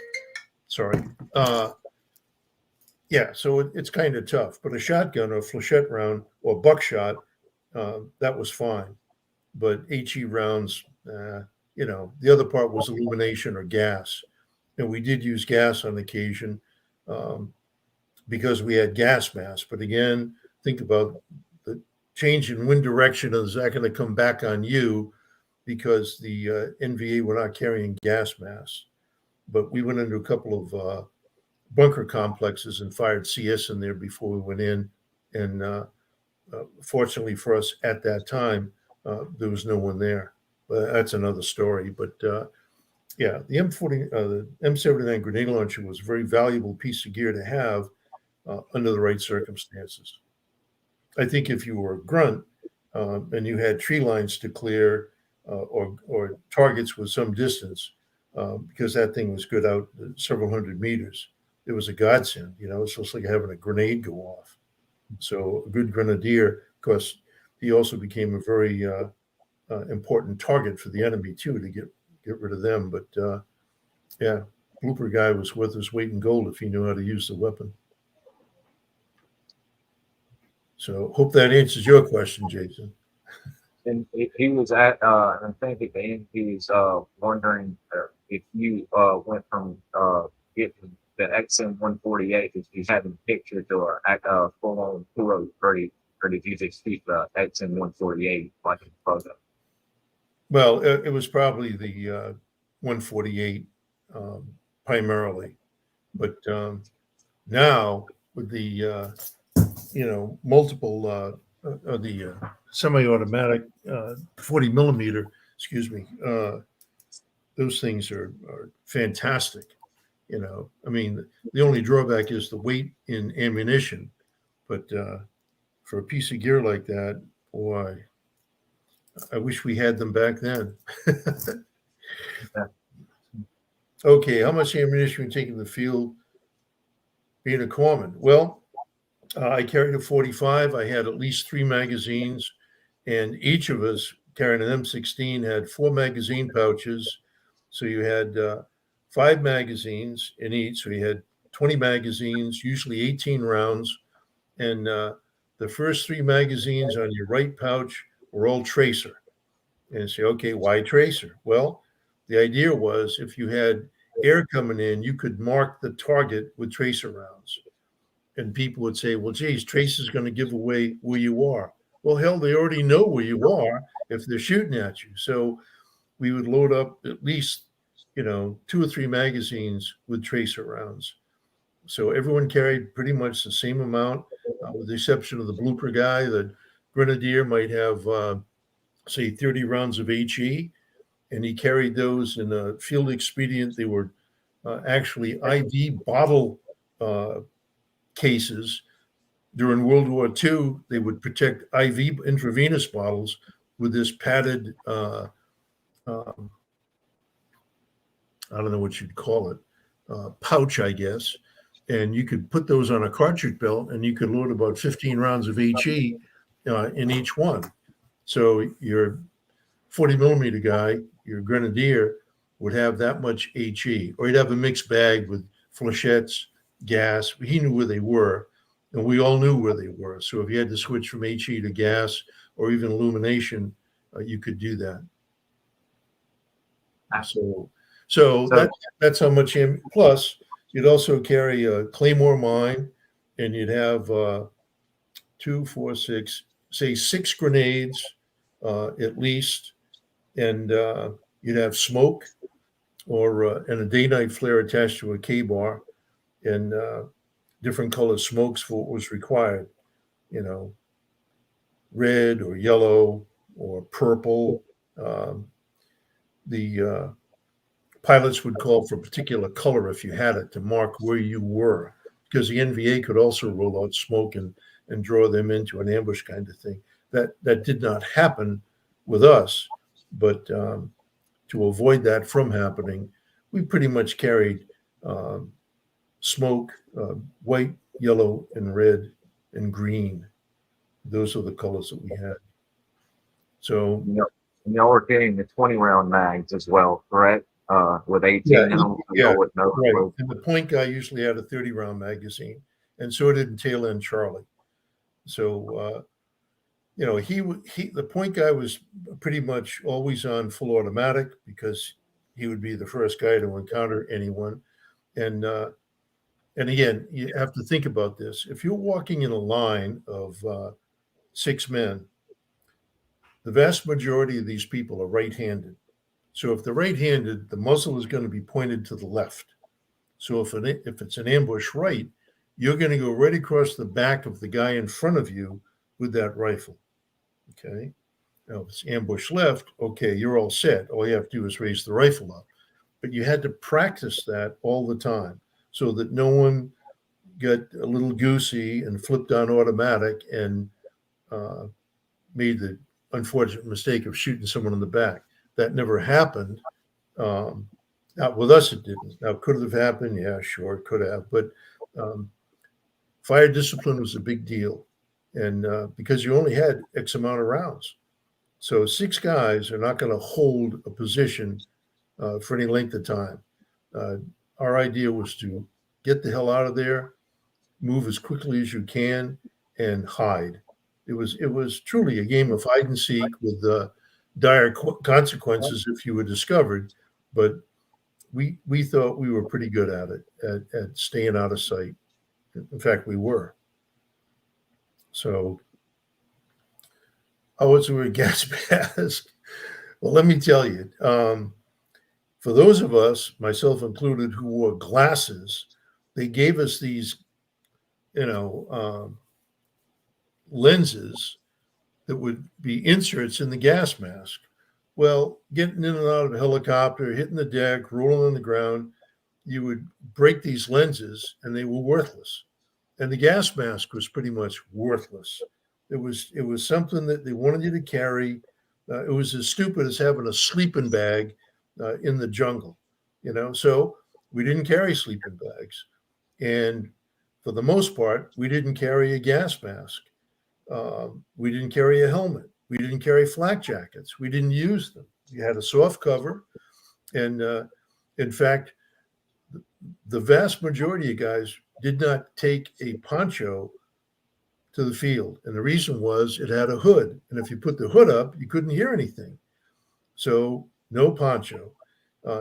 Sorry. Yeah, so it's kind of tough, but a shotgun or flechette round or buckshot, that was fine. But HE rounds, the other part was illumination or gas. And we did use gas on occasion um, because we had gas masks. But again, think about the change in wind direction. Is that going to come back on you because the NVA were not carrying gas masks? But we went into a couple of bunker complexes and fired CS in there before we went in. And fortunately for us at that time, there was no one there. But that's another story. But yeah, the the M79 grenade launcher was a very valuable piece of gear to have under the right circumstances. I think if you were a grunt and you had tree lines to clear or targets with some distance, because that thing was good out several hundred meters, it was a godsend. It's just like having a grenade go off. So a good grenadier, of course, he also became a very important target for the enemy too to get rid of them. But yeah, blooper guy was worth his weight in gold if he knew how to use the weapon. So hope that answers your question, Jason. And he was at, I think at the end, he's wondering if you went from getting the XM 148, if you had a picture to a full on 203, or did you just keep the XM 148 like a photo? Well, it was probably the 148 primarily, but now with the multiple the semi-automatic 40 millimeter. Excuse me. Those things are fantastic. I mean, the only drawback is the weight in ammunition, but for a piece of gear like that, boy, I wish we had them back then. Okay, how much ammunition we take in the field being a corpsman? Well, I carried a 45. I had at least 3 magazines, and each of us carrying an M16 had 4 magazine pouches. So you had 5 magazines in each. So you had 20 magazines, usually 18 rounds. And the first 3 magazines on your right pouch were all tracer. And you say, okay, why tracer? Well, the idea was if you had air coming in, you could mark the target with tracer rounds. And people would say, well, geez, tracer's going to give away where you are. Well, hell, they already know where you are if they're shooting at you. So we would load up at least, 2 or 3 magazines with tracer rounds. So everyone carried pretty much the same amount, with the exception of the blooper guy. The grenadier might have, say, 30 rounds of HE, and he carried those in a field expedient. They were actually IV bottle cases. During World War II, they would protect IV intravenous bottles with this padded, I don't know what you'd call it, pouch, I guess. And you could put those on a cartridge belt, and you could load about 15 rounds of HE in each one. So your 40 millimeter guy, your grenadier, would have that much HE, or he'd have a mixed bag with flechettes, gas. He knew where they were, and we all knew where they were. So if you had to switch from HE to gas or even illumination, you could do that. So that's how much. Plus, you'd also carry a Claymore mine, and you'd have 2, 4, 6, say 6 grenades at least, and you'd have smoke and a day-night flare attached to a K-bar, and different color smokes for what was required, red or yellow or purple. The pilots would call for a particular color if you had it to mark where you were, because the NVA could also roll out smoke and draw them into an ambush kind of thing. That did not happen with us, but to avoid that from happening, we pretty much carried smoke, white, yellow, and red, and green. Those are the colors that we had. So y'all were carrying the 20 round mags as well, correct? With 18 yeah, right. And the point guy usually had a 30 round magazine, and so did tail end Charlie. So the point guy was pretty much always on full automatic, because he would be the first guy to encounter anyone. And again, you have to think about this. If you're walking in a line of 6 men, the vast majority of these people are right-handed. So if they're right-handed, the muzzle is going to be pointed to the left. So if it's an ambush right, you're going to go right across the back of the guy in front of you with that rifle. Okay. Now, if it's ambush left, okay, you're all set. All you have to do is raise the rifle up. But you had to practice that all the time so that no one got a little goosey and flipped on automatic and made the unfortunate mistake of shooting someone in the back. That never happened. Not with us, it didn't. Now, could it have happened? Yeah, sure, it could have. But fire discipline was a big deal. And because you only had X amount of rounds. So 6 guys are not going to hold a position for any length of time. Our idea was to get the hell out of there, move as quickly as you can, and hide. It was truly a game of hide and seek with dire consequences if you were discovered. But we thought we were pretty good at it, at staying out of sight. In fact, we were. So, how was it gas mask? Well, let me tell you, for those of us, myself included, who wore glasses, they gave us these lenses that would be inserts in the gas mask. Well, getting in and out of a helicopter, hitting the deck, rolling on the ground, you would break these lenses and they were worthless. And the gas mask was pretty much worthless. It was something that they wanted you to carry. It was as stupid as having a sleeping bag in the jungle, So we didn't carry sleeping bags, and for the most part, we didn't carry a gas mask. We didn't carry a helmet. We didn't carry flak jackets. We didn't use them. You had a soft cover, and in fact, the vast majority of guys did not take a poncho to the field. And the reason was it had a hood. And if you put the hood up, you couldn't hear anything. So no poncho.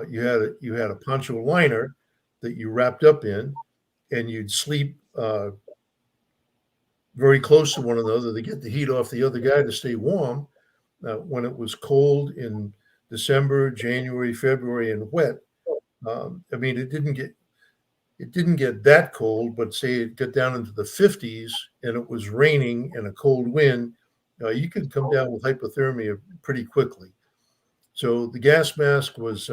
You had a poncho liner that you wrapped up in, and you'd sleep very close to one another to get the heat off the other guy to stay warm. When it was cold in December, January, February, and wet, it didn't get that cold, but say it got down into the 50s and it was raining and a cold wind, you could come down with hypothermia pretty quickly. So the gas mask was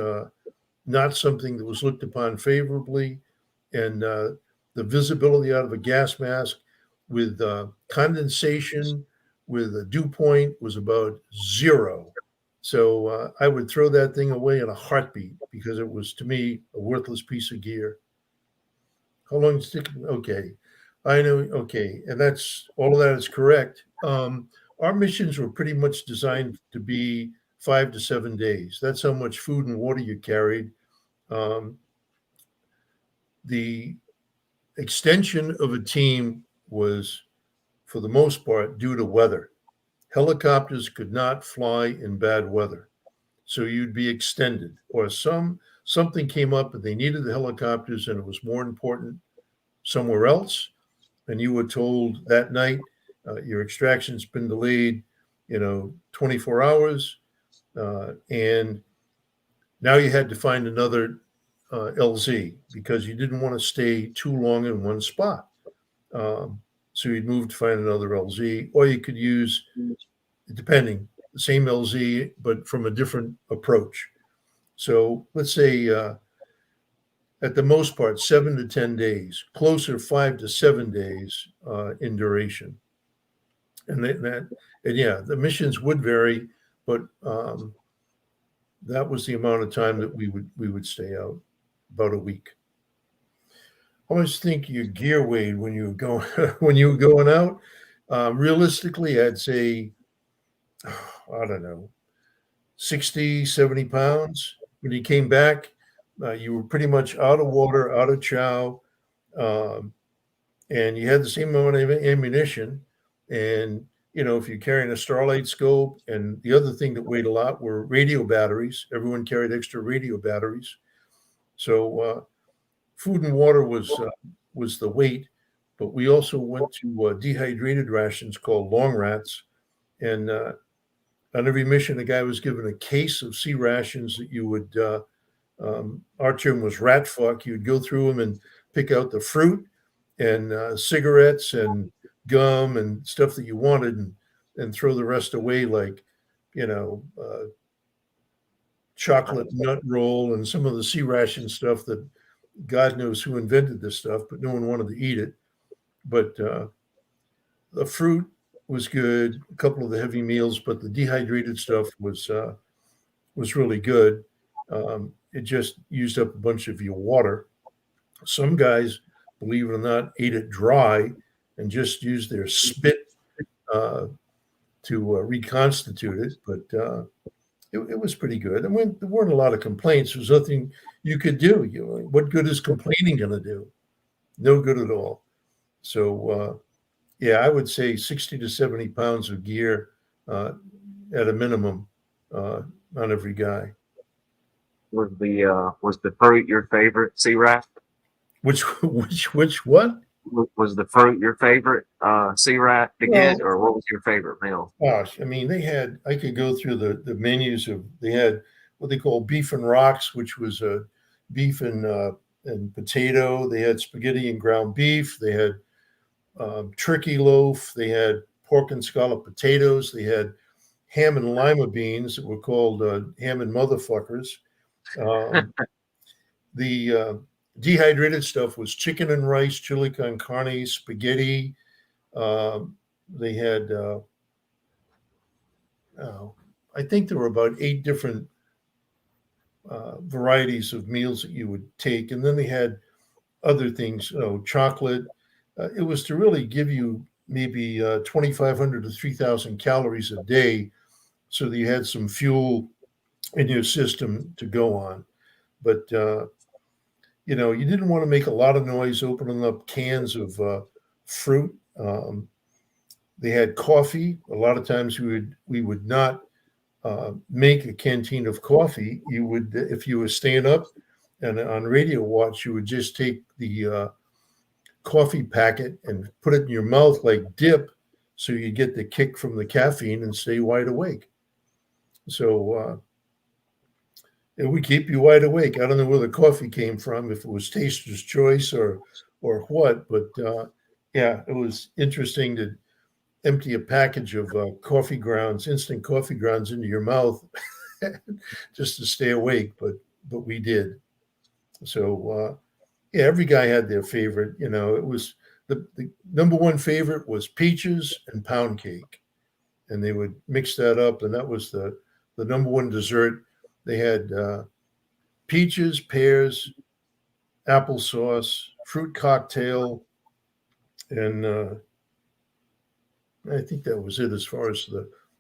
not something that was looked upon favorably, and the visibility out of a gas mask with condensation, with a dew point, was about 0. So I would throw that thing away in a heartbeat because it was, to me, a worthless piece of gear. How long is it? Okay. I know. Okay. And that's all of that is correct. Our missions were pretty much designed to be 5 to 7 days. That's how much food and water you carried. The extension of a team was, for the most part, due to weather. Helicopters could not fly in bad weather. So you'd be extended, or something came up and they needed the helicopters and it was more important somewhere else. And you were told that night, your extraction's been delayed, 24 hours. And now you had to find another LZ because you didn't want to stay too long in one spot. So you'd move to find another LZ, or you could use, depending, the same LZ, but from a different approach. So let's say at the most part, 7 to 10 days, closer 5 to 7 days in duration. And the missions would vary, but that was the amount of time that we would stay out, about a week. How much do you think your gear weighed when you were going out? Realistically, I'd say, I don't know, 60, 70 pounds. When you came back, you were pretty much out of water, out of chow, and you had the same amount of ammunition. And, if you're carrying a Starlight scope, and the other thing that weighed a lot were radio batteries. Everyone carried extra radio batteries. So food and water was the weight, but we also went to dehydrated rations called long rats. And on every mission, a guy was given a case of sea rations that you would, our term was rat fuck. You'd go through them and pick out the fruit and cigarettes and gum and stuff that you wanted, and throw the rest away, like, chocolate nut roll and some of the sea ration stuff that God knows who invented this stuff, but no one wanted to eat it. But the fruit was good, a couple of the heavy meals, but the dehydrated stuff was really good. It just used up a bunch of your water. Some guys, believe it or not, ate it dry and just used their spit to reconstitute it. But it was pretty good. And there weren't a lot of complaints. There was nothing you could do. What good is complaining going to do? No good at all. So, I would say 60 to 70 pounds of gear at a minimum on every guy. Was the fruit your favorite, sea rat? Which what? Was the fruit your favorite sea rat to get, or what was your favorite meal? Gosh, I could go through the menus they had what they call beef and rocks, which was beef and potato. They had spaghetti and ground beef. They had turkey loaf. They had pork and scallop potatoes. They had ham and lima beans that were called ham and motherfuckers. Um, the dehydrated stuff was chicken and rice, chili con carne, spaghetti. They had, I think there were about 8 different varieties of meals that you would take. And then they had other things, chocolate. It was to really give you maybe 2,500 to 3,000 calories a day so that you had some fuel in your system to go on. But, you didn't want to make a lot of noise opening up cans of fruit. They had coffee. A lot of times we would not make a canteen of coffee. You would, if you were staying up and on radio watch, you would just take the coffee packet and put it in your mouth like dip, so you get the kick from the caffeine and stay wide awake. So it would keep you wide awake. I don't know where the coffee came from, if it was Taster's Choice or what, but yeah, it was interesting to empty a package of coffee grounds, instant coffee grounds, into your mouth just to stay awake. But we did. So yeah, every guy had their favorite. It was the number one favorite was peaches and pound cake, and they would mix that up, and that was the number one dessert. They had peaches, pears, applesauce, fruit cocktail, and I think that was it as far as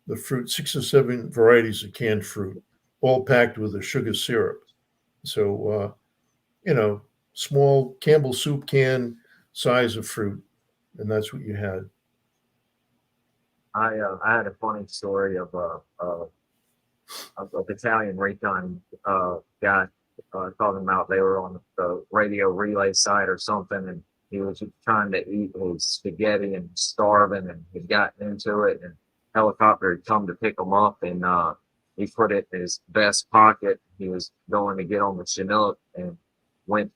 the fruit. 6 or 7 varieties of canned fruit, all packed with a sugar syrup. So small Campbell soup can size of fruit, and that's what you had. I had a funny story of a battalion recon guy talking about they were on the radio relay side or something, and he was trying to eat his spaghetti and starving, and he'd gotten into it, and helicopter had come to pick him up, and he put it in his vest pocket. He was going to get on the Chinook and went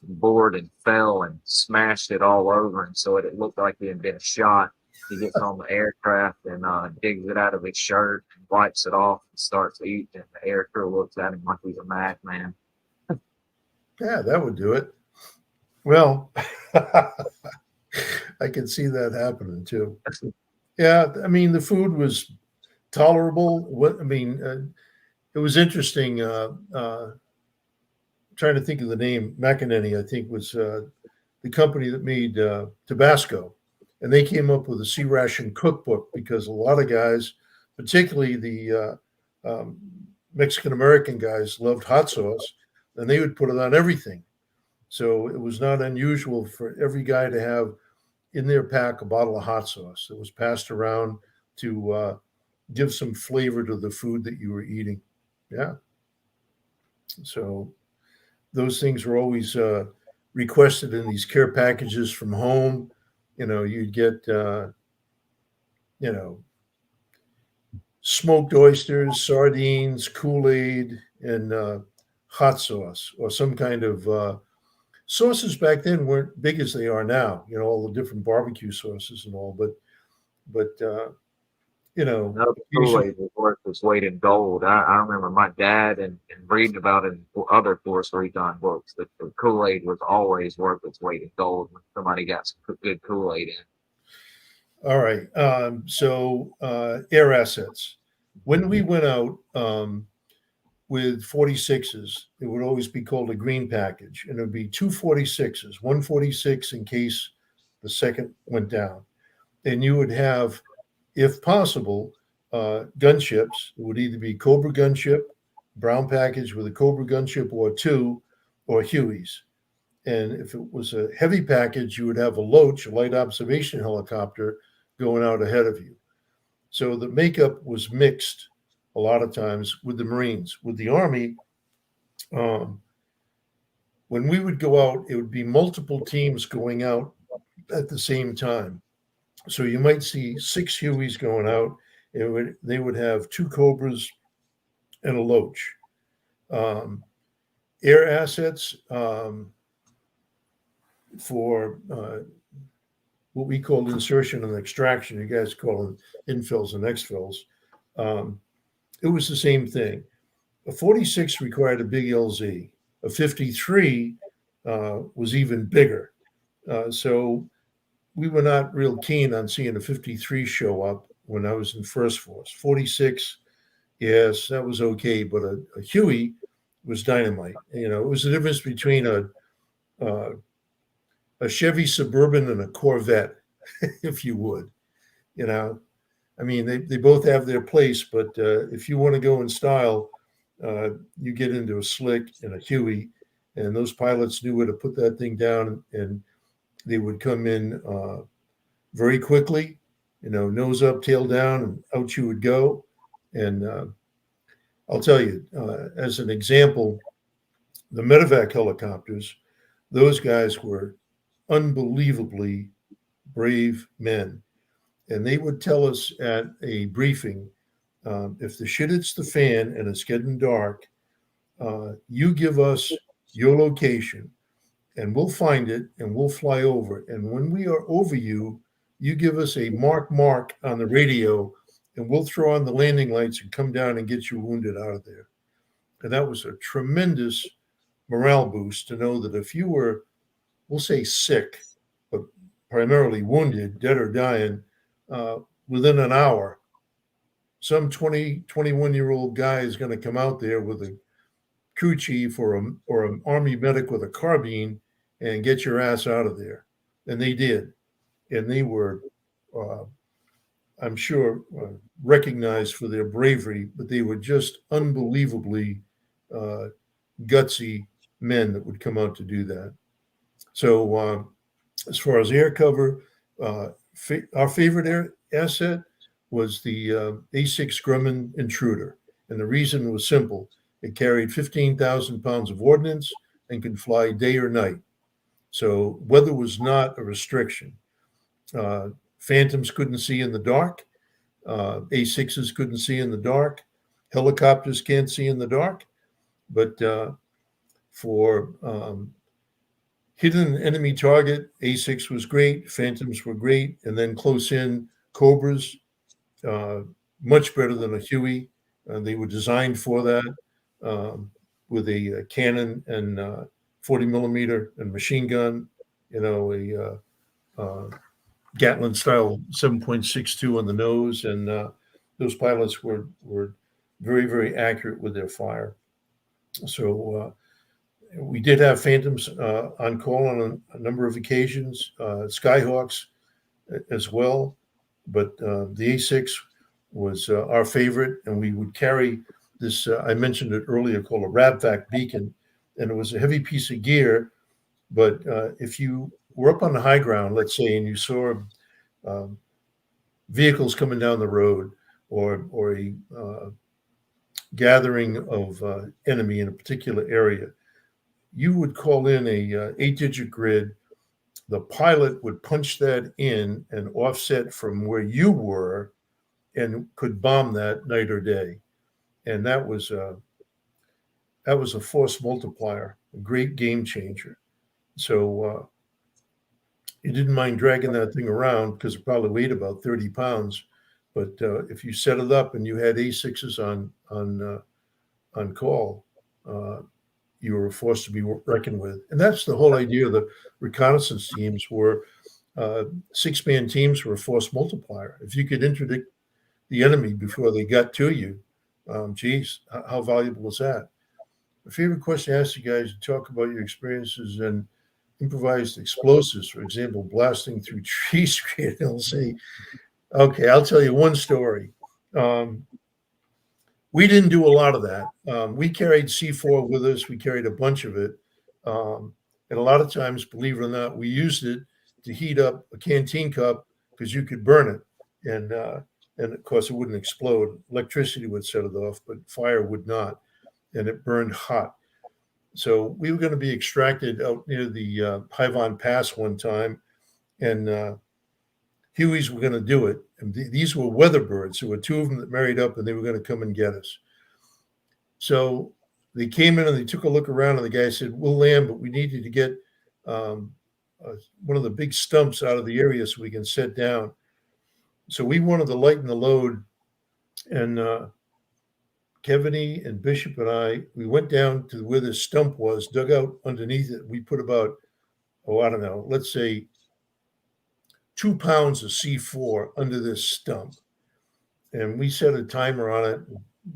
board and fell and smashed it all over, and so it looked like he had been shot. He gets on the aircraft and digs it out of his shirt and wipes it off and starts eating. And the air crew looks at him like he's a madman. Yeah, that would do it. Well, I can see that happening too. Yeah, I mean, the food was tolerable. It was interesting. Trying to think of the name. McEnany, I think, was the company that made Tabasco. And they came up with a sea ration cookbook because a lot of guys, particularly the Mexican American guys, loved hot sauce, and they would put it on everything. So it was not unusual for every guy to have in their pack a bottle of hot sauce that was passed around to give some flavor to the food that you were eating. Yeah. So those things were always requested in these care packages from home. You'd get, smoked oysters, sardines, Kool-Aid, and hot sauce, or some kind of sauces back then weren't big as they are now. All the different barbecue sauces and all, but No, Kool-Aid was worth its weight in gold. I remember my dad and reading about it in other Force Recon books that the Kool-Aid was always worth its weight in gold when somebody got some good Kool-Aid in. All right. So air assets. When we went out with 46s, it would always be called a green package, and it would be 2 46s, 1 46 in case the second went down. And you would have, if possible, gunships. It would either be Cobra gunship, brown package with a Cobra gunship or 2, or Hueys. And if it was a heavy package, you would have a Loach, a light observation helicopter, going out ahead of you. So the makeup was mixed a lot of times with the Marines. With the Army, when we would go out, it would be multiple teams going out at the same time. So you might see 6 Hueys going out. They would have 2 Cobras and a Loach. Air assets, for what we call insertion and extraction. You guys call them infills and exfills. It was the same thing. A 46 required a big LZ. A 53 was even bigger. So we were not real keen on seeing a 53 show up when I was in First Force. 46, yes, that was okay, but a Huey was dynamite. You know, it was the difference between a Chevy Suburban and a Corvette, if you would. You know, I mean, they both have their place, but if you want to go in style, you get into a Slick and a Huey, and those pilots knew where to put that thing down, and they would come in very quickly, you know, nose up, tail down, and out you would go. And I'll tell you, as an example, the medevac helicopters, those guys were unbelievably brave men. And they would tell us at a briefing, if the shit hits the fan and it's getting dark, you give us your location and we'll find it and we'll fly over. And when we are over you, you give us a mark on the radio and we'll throw on the landing lights and come down and get you wounded out of there. And that was a tremendous morale boost to know that if you were, we'll say sick, but primarily wounded, dead or dying, within an hour, some 20, 21-year-old guy is going to come out there with a crew chief or an Army medic with a carbine and get your ass out of there. And they did. And they were, I'm sure, recognized for their bravery, but they were just unbelievably gutsy men that would come out to do that. So as far as air cover, our favorite air asset was the A6 Grumman Intruder. And the reason was simple. It carried 15,000 pounds of ordnance and could fly day or night. So weather was not a restriction. Phantoms couldn't see in the dark. A6s couldn't see in the dark. Helicopters can't see in the dark. But for hidden enemy target, A6 was great. Phantoms were great. And then close in, Cobras, much better than a Huey. They were designed for that with a cannon and 40 millimeter and machine gun, you know, a Gatlin style 7.62 on the nose. And those pilots were very, very accurate with their fire. So we did have Phantoms on call on a number of occasions, Skyhawks as well. But the A6 was our favorite, and we would carry this, I mentioned it earlier, called a RabVac beacon, and it was a heavy piece of gear. But if you were up on the high ground, let's say, and you saw vehicles coming down the road or a gathering of enemy in a particular area, you would call in a 8-digit grid. The pilot would punch that in and offset from where you were and could bomb that night or day. And that was a force multiplier, a great game changer. So you didn't mind dragging that thing around because it probably weighed about 30 pounds. But if you set it up and you had A6s on call, you were forced to be reckoned with. And that's the whole idea of the reconnaissance teams were 6-man teams were a force multiplier. If you could interdict the enemy before they got to you, geez, how valuable was that? My favorite question to ask you guys to talk about your experiences in improvised explosives, for example, blasting through trees, creating LC. Okay, I'll tell you one story. We didn't do a lot of that. We carried C4 with us. We carried a bunch of it. And a lot of times, believe it or not, we used it to heat up a canteen cup because you could burn it. And of course, it wouldn't explode. Electricity would set it off, but fire would not. And it burned hot. So we were going to be extracted out near the Hyvon Pass one time. And Hueys were going to do it. And these were weather birds. There were 2 of them that married up, and they were going to come and get us. So they came in and they took a look around, and the guy said, "We'll land, but we need you to get one of the big stumps out of the area so we can sit down. So we wanted to lighten the load, and Kevany and Bishop and we went down to where this stump was, dug out underneath it. We put about, I don't know, let's say 2 pounds of C4 under this stump. And we set a timer on it,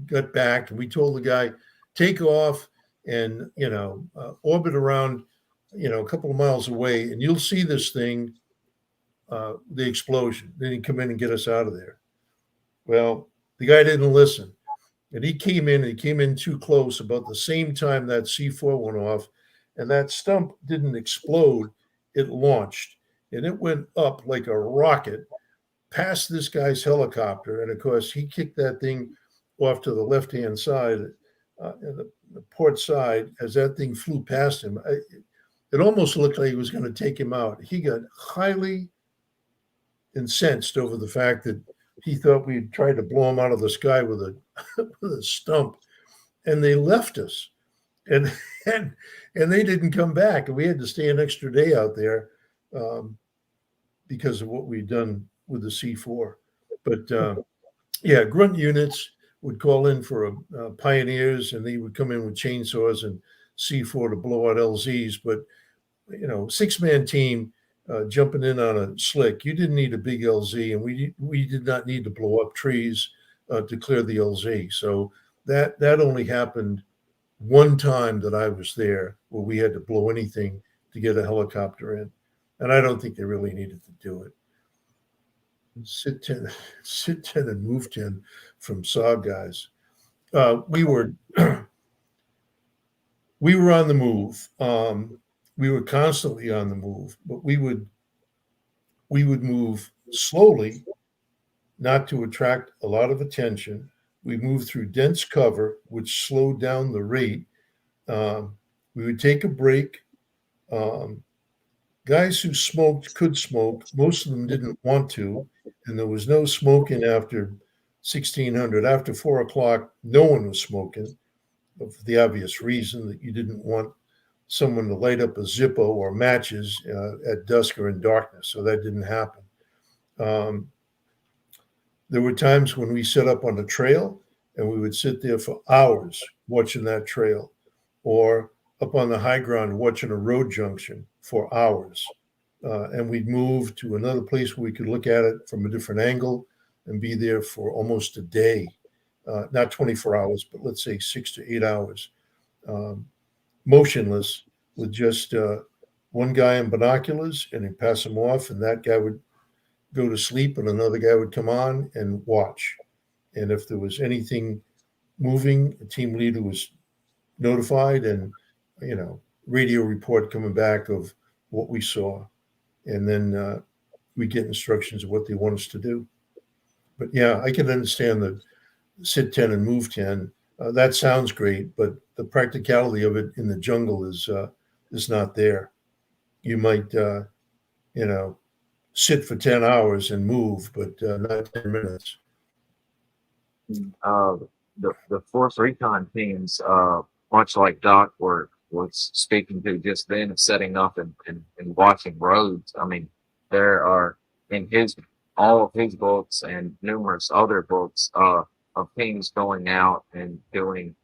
got back, and we told the guy, take off and, orbit around, a couple of miles away, and you'll see this thing, the explosion. Then he'd come in and get us out of there. Well, the guy didn't listen. And he came in too close about the same time that C4 went off, and that stump didn't explode. It launched, and it went up like a rocket past this guy's helicopter. And of course, he kicked that thing off to the left-hand side, the port side, as that thing flew past him. It almost looked like he was going to take him out. He got highly incensed over the fact that he thought we'd tried to blow him out of the sky with a with a stump, and they left us, and they didn't come back, and we had to stay an extra day out there because of what we'd done with the C4. But yeah, grunt units would call in for pioneers, and they would come in with chainsaws and C4 to blow out LZs. But 6-man team. Jumping in on a slick, you didn't need a big LZ, and we did not need to blow up trees to clear the LZ. So that only happened one time that I was there, where we had to blow anything to get a helicopter in, and I don't think they really needed to do it. Sit 10 and move 10 from SAW guys. We were on the move. We were constantly on the move, but we would move slowly, not to attract a lot of attention. We moved through dense cover, which slowed down the rate. We would take a break. Guys who smoked could smoke. Most of them didn't want to, and there was no smoking after 1600. After 4 o'clock, no one was smoking, for the obvious reason that you didn't want someone to light up a Zippo or matches at dusk or in darkness. So that didn't happen. There were times when we set up on a trail and we would sit there for hours watching that trail, or up on the high ground watching a road junction for hours. And we'd move to another place where we could look at it from a different angle and be there for almost a day, not 24 hours, but let's say 6 to 8 hours. Motionless, with just one guy in binoculars, and he'd pass him off, and that guy would go to sleep, and another guy would come on and watch. And if there was anything moving, a team leader was notified, and radio report coming back of what we saw, and then we get instructions of what they want us to do. But yeah, I can understand the sit 10 and move 10. That sounds great, but the practicality of it in the jungle is not there. You might, sit for 10 hours and move, but not 10 minutes. The Force Recon teams, much like Doc was speaking to just then, of setting up and watching roads. I mean, there are in all of his books and numerous other books of teams going out and doing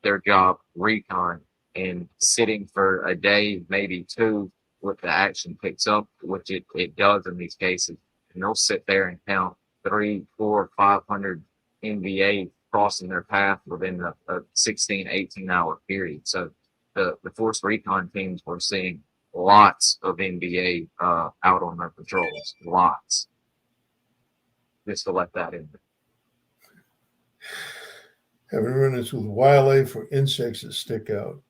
their job recon and sitting for a day, maybe two, with the action picks up, which it does in these cases. And they'll sit there and count 300, 400, 500 NVA crossing their path within a 16, 18-hour period. So the Force Recon teams were seeing lots of NVA out on their patrols, lots. Just to let that in. Having run into wildlife or insects that stick out.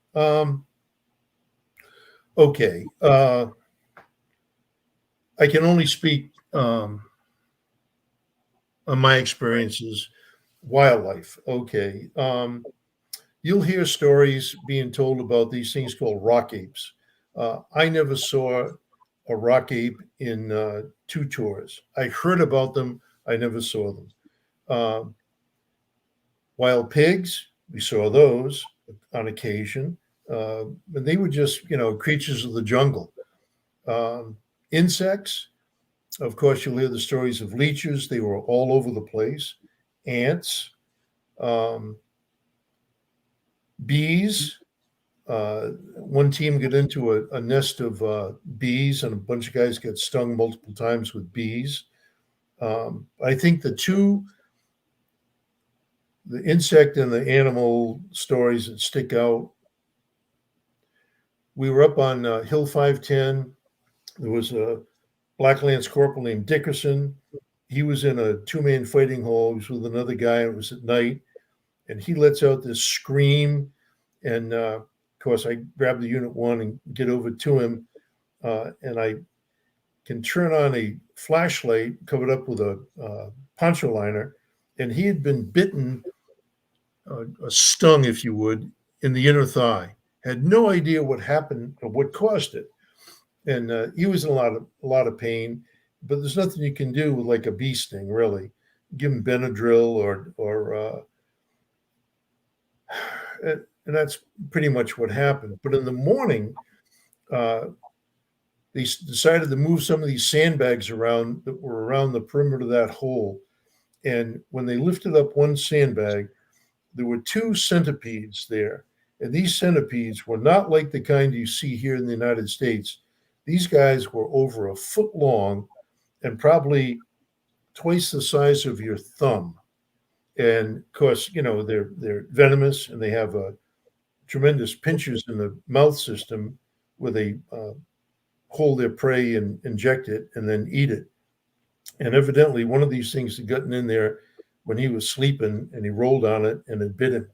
Okay. I can only speak on my experiences. Wildlife. Okay. You'll hear stories being told about these things called rock apes. I never saw a rock ape in 2 tours. I heard about them. I never saw them. Wild pigs, we saw those on occasion. But they were just, creatures of the jungle. Insects, of course, you'll hear the stories of leeches. They were all over the place. Ants, um, bees. One team got into a nest of bees, and a bunch of guys got stung multiple times with bees. I think the insect and the animal stories that stick out. We were up on Hill 510. There was a Black Lance corporal named Dickerson. He was in a two-man fighting hole. He was with another guy. It was at night, and he lets out this scream. And of course, I grab the Unit 1 and get over to him, and I can turn on a flashlight covered up with a poncho liner, and he had been bitten, stung, if you would, in the inner thigh. Had no idea what happened or what caused it, and he was in a lot of pain. But there's nothing you can do with like a bee sting, really. Give him Benadryl or and that's pretty much what happened. But in the morning, they decided to move some of these sandbags around that were around the perimeter of that hole. And when they lifted up one sandbag, there were two centipedes there. And these centipedes were not like the kind you see here in the United States. These guys were over a foot long and probably twice the size of your thumb. And of course, they're venomous, and they have tremendous pinchers in the mouth system where they hold their prey and inject it and then eat it. And evidently, one of these things had gotten in there when he was sleeping, and he rolled on it and it bit him.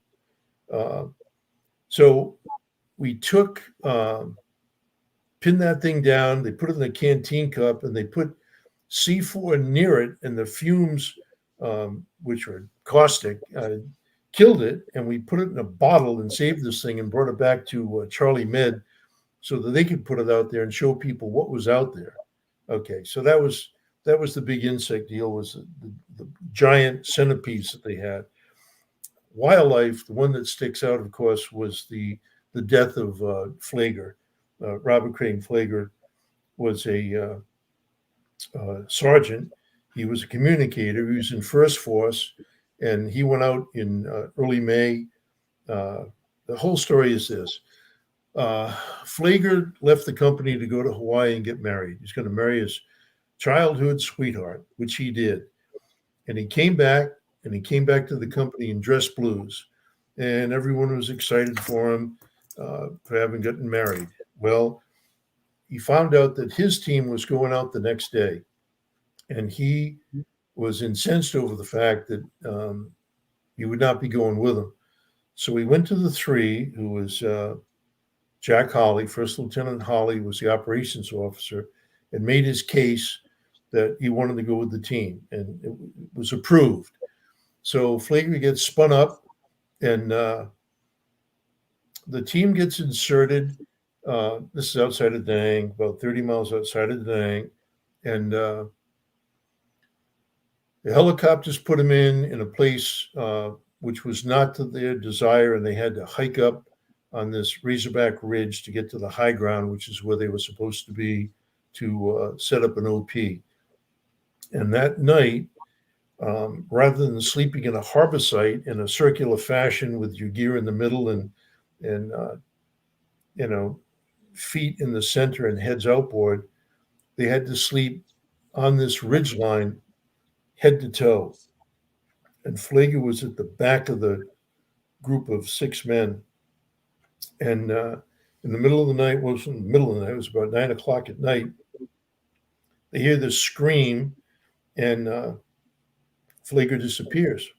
So we pinned that thing down. They put it in a canteen cup, and they put C4 near it, and the fumes, which were caustic, killed it. And we put it in a bottle and saved this thing and brought it back to Charlie Med so that they could put it out there and show people what was out there. Okay, so that was the big insect deal, was the giant centipedes that they had. Wildlife, the one that sticks out, of course, was the death of Flager. Robert Crane Flager was a sergeant. He was a communicator. He was in First Force, and he went out in early May. The whole story is this. Flager left the company to go to Hawaii and get married. He's going to marry his childhood sweetheart, which he did. And he came back to the company in dress blues. And everyone was excited for him for having gotten married. Well, he found out that his team was going out the next day. And he was incensed over the fact that he would not be going with them. So he went to the three, who was Jack Holly. First Lieutenant Holly was the operations officer, and made his case that he wanted to go with the team, and it was approved. So Flager gets spun up, and the team gets inserted. This is outside of Da Nang, about 30 miles outside of Da Nang, and the helicopters put them in a place which was not to their desire, and they had to hike up on this Razorback Ridge to get to the high ground, which is where they were supposed to be to set up an OP. And that night, rather than sleeping in a harbor site in a circular fashion with your gear in the middle and feet in the center and heads outboard, they had to sleep on this ridge line, head to toe. And Flager was at the back of the group of 6 men. And in the middle of the night, it was about 9 o'clock at night, they hear this scream, and Flager disappears.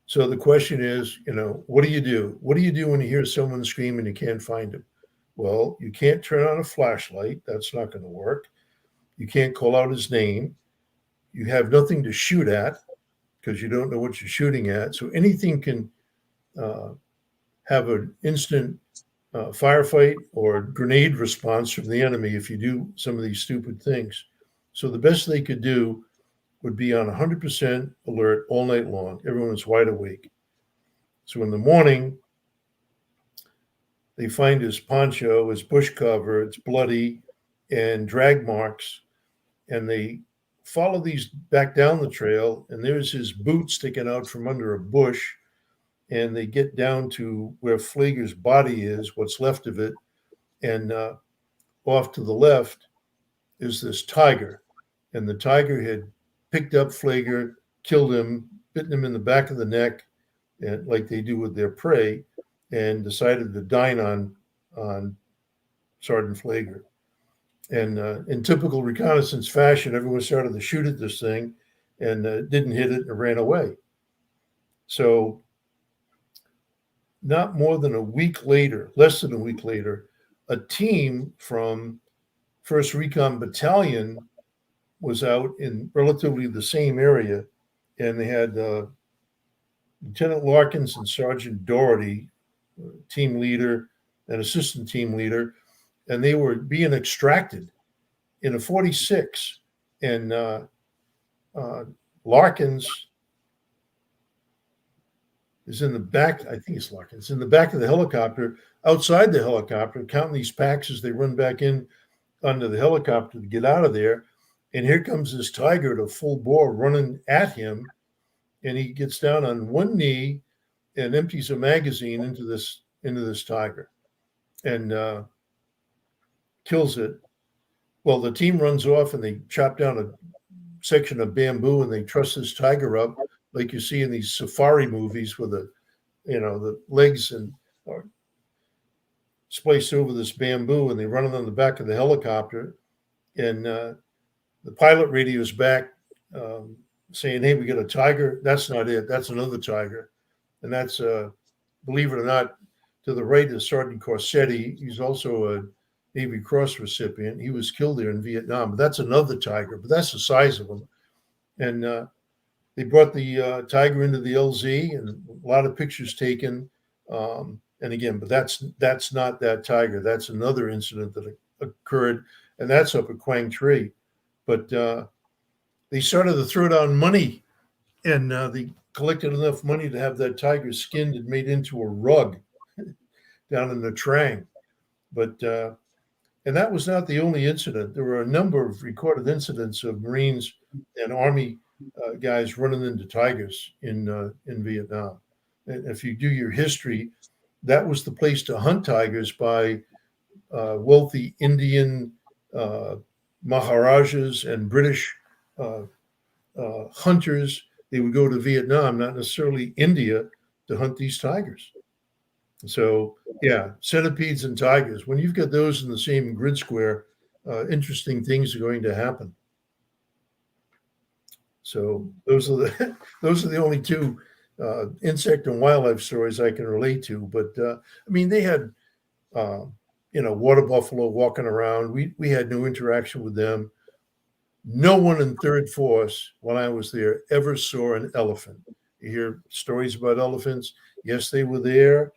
So the question is, what do you do? What do you do when you hear someone scream and you can't find him? Well, you can't turn on a flashlight. That's not going to work. You can't call out his name. You have nothing to shoot at because you don't know what you're shooting at. So anything can have an instant firefight or grenade response from the enemy if you do some of these stupid things. So the best they could do would be on 100% alert all night long. Everyone was wide awake. So in the morning, They find his poncho, his bush cover, it's bloody and drag marks. And they follow these back down the trail, and there's his boot sticking out from under a bush. And they get down to where Flager's body is, what's left of it. And off to the left is this tiger. And the tiger had picked up Flager, killed him, bitten him in the back of the neck, and like they do with their prey, and decided to dine on Sergeant Flager. And in typical reconnaissance fashion, everyone started to shoot at this thing and didn't hit it and ran away. So not more than a week later, less than a week later, a team from 1st Recon Battalion was out in relatively the same area, and they had Lieutenant Larkins and Sergeant Doherty, team leader and assistant team leader, and they were being extracted in a 46. And Larkins is in the back, I think it's Larkins, in the back of the helicopter, outside the helicopter, counting these packs as they run back in under the helicopter to get out of there. And here comes this tiger at a full bore running at him. And he gets down on one knee and empties a magazine into this tiger and kills it. Well, the team runs off and they chop down a section of bamboo and they truss this tiger up like you see in these safari movies with the legs and are spliced over this bamboo, and they run it on the back of the helicopter. And the pilot radio's back saying, "Hey, we got a tiger." That's not it. That's another tiger. And that's, believe it or not, to the right is Sergeant Corsetti. He's also a Navy Cross recipient. He was killed there in Vietnam. But that's another tiger, but that's the size of him. And they brought the tiger into the LZ, and a lot of pictures taken. And again, but that's not that tiger. That's another incident that occurred, and that's up at Quang Tri. But they started to throw down money, and they collected enough money to have that tiger skinned and made into a rug down in the Trang. But and that was not the only incident. There were a number of recorded incidents of Marines and Army guys running into tigers in Vietnam. And if you do your history, that was the place to hunt tigers by wealthy Indian Maharajas and British hunters. They would go to Vietnam, not necessarily India, to hunt these tigers. So, yeah, centipedes and tigers. When you've got those in the same grid square, interesting things are going to happen. So those are the only two insect and wildlife stories I can relate to. But I mean, they had water buffalo walking around. We had no interaction with them. No one in 3rd Force when I was there ever saw an elephant. You hear stories about elephants. Yes, they were there.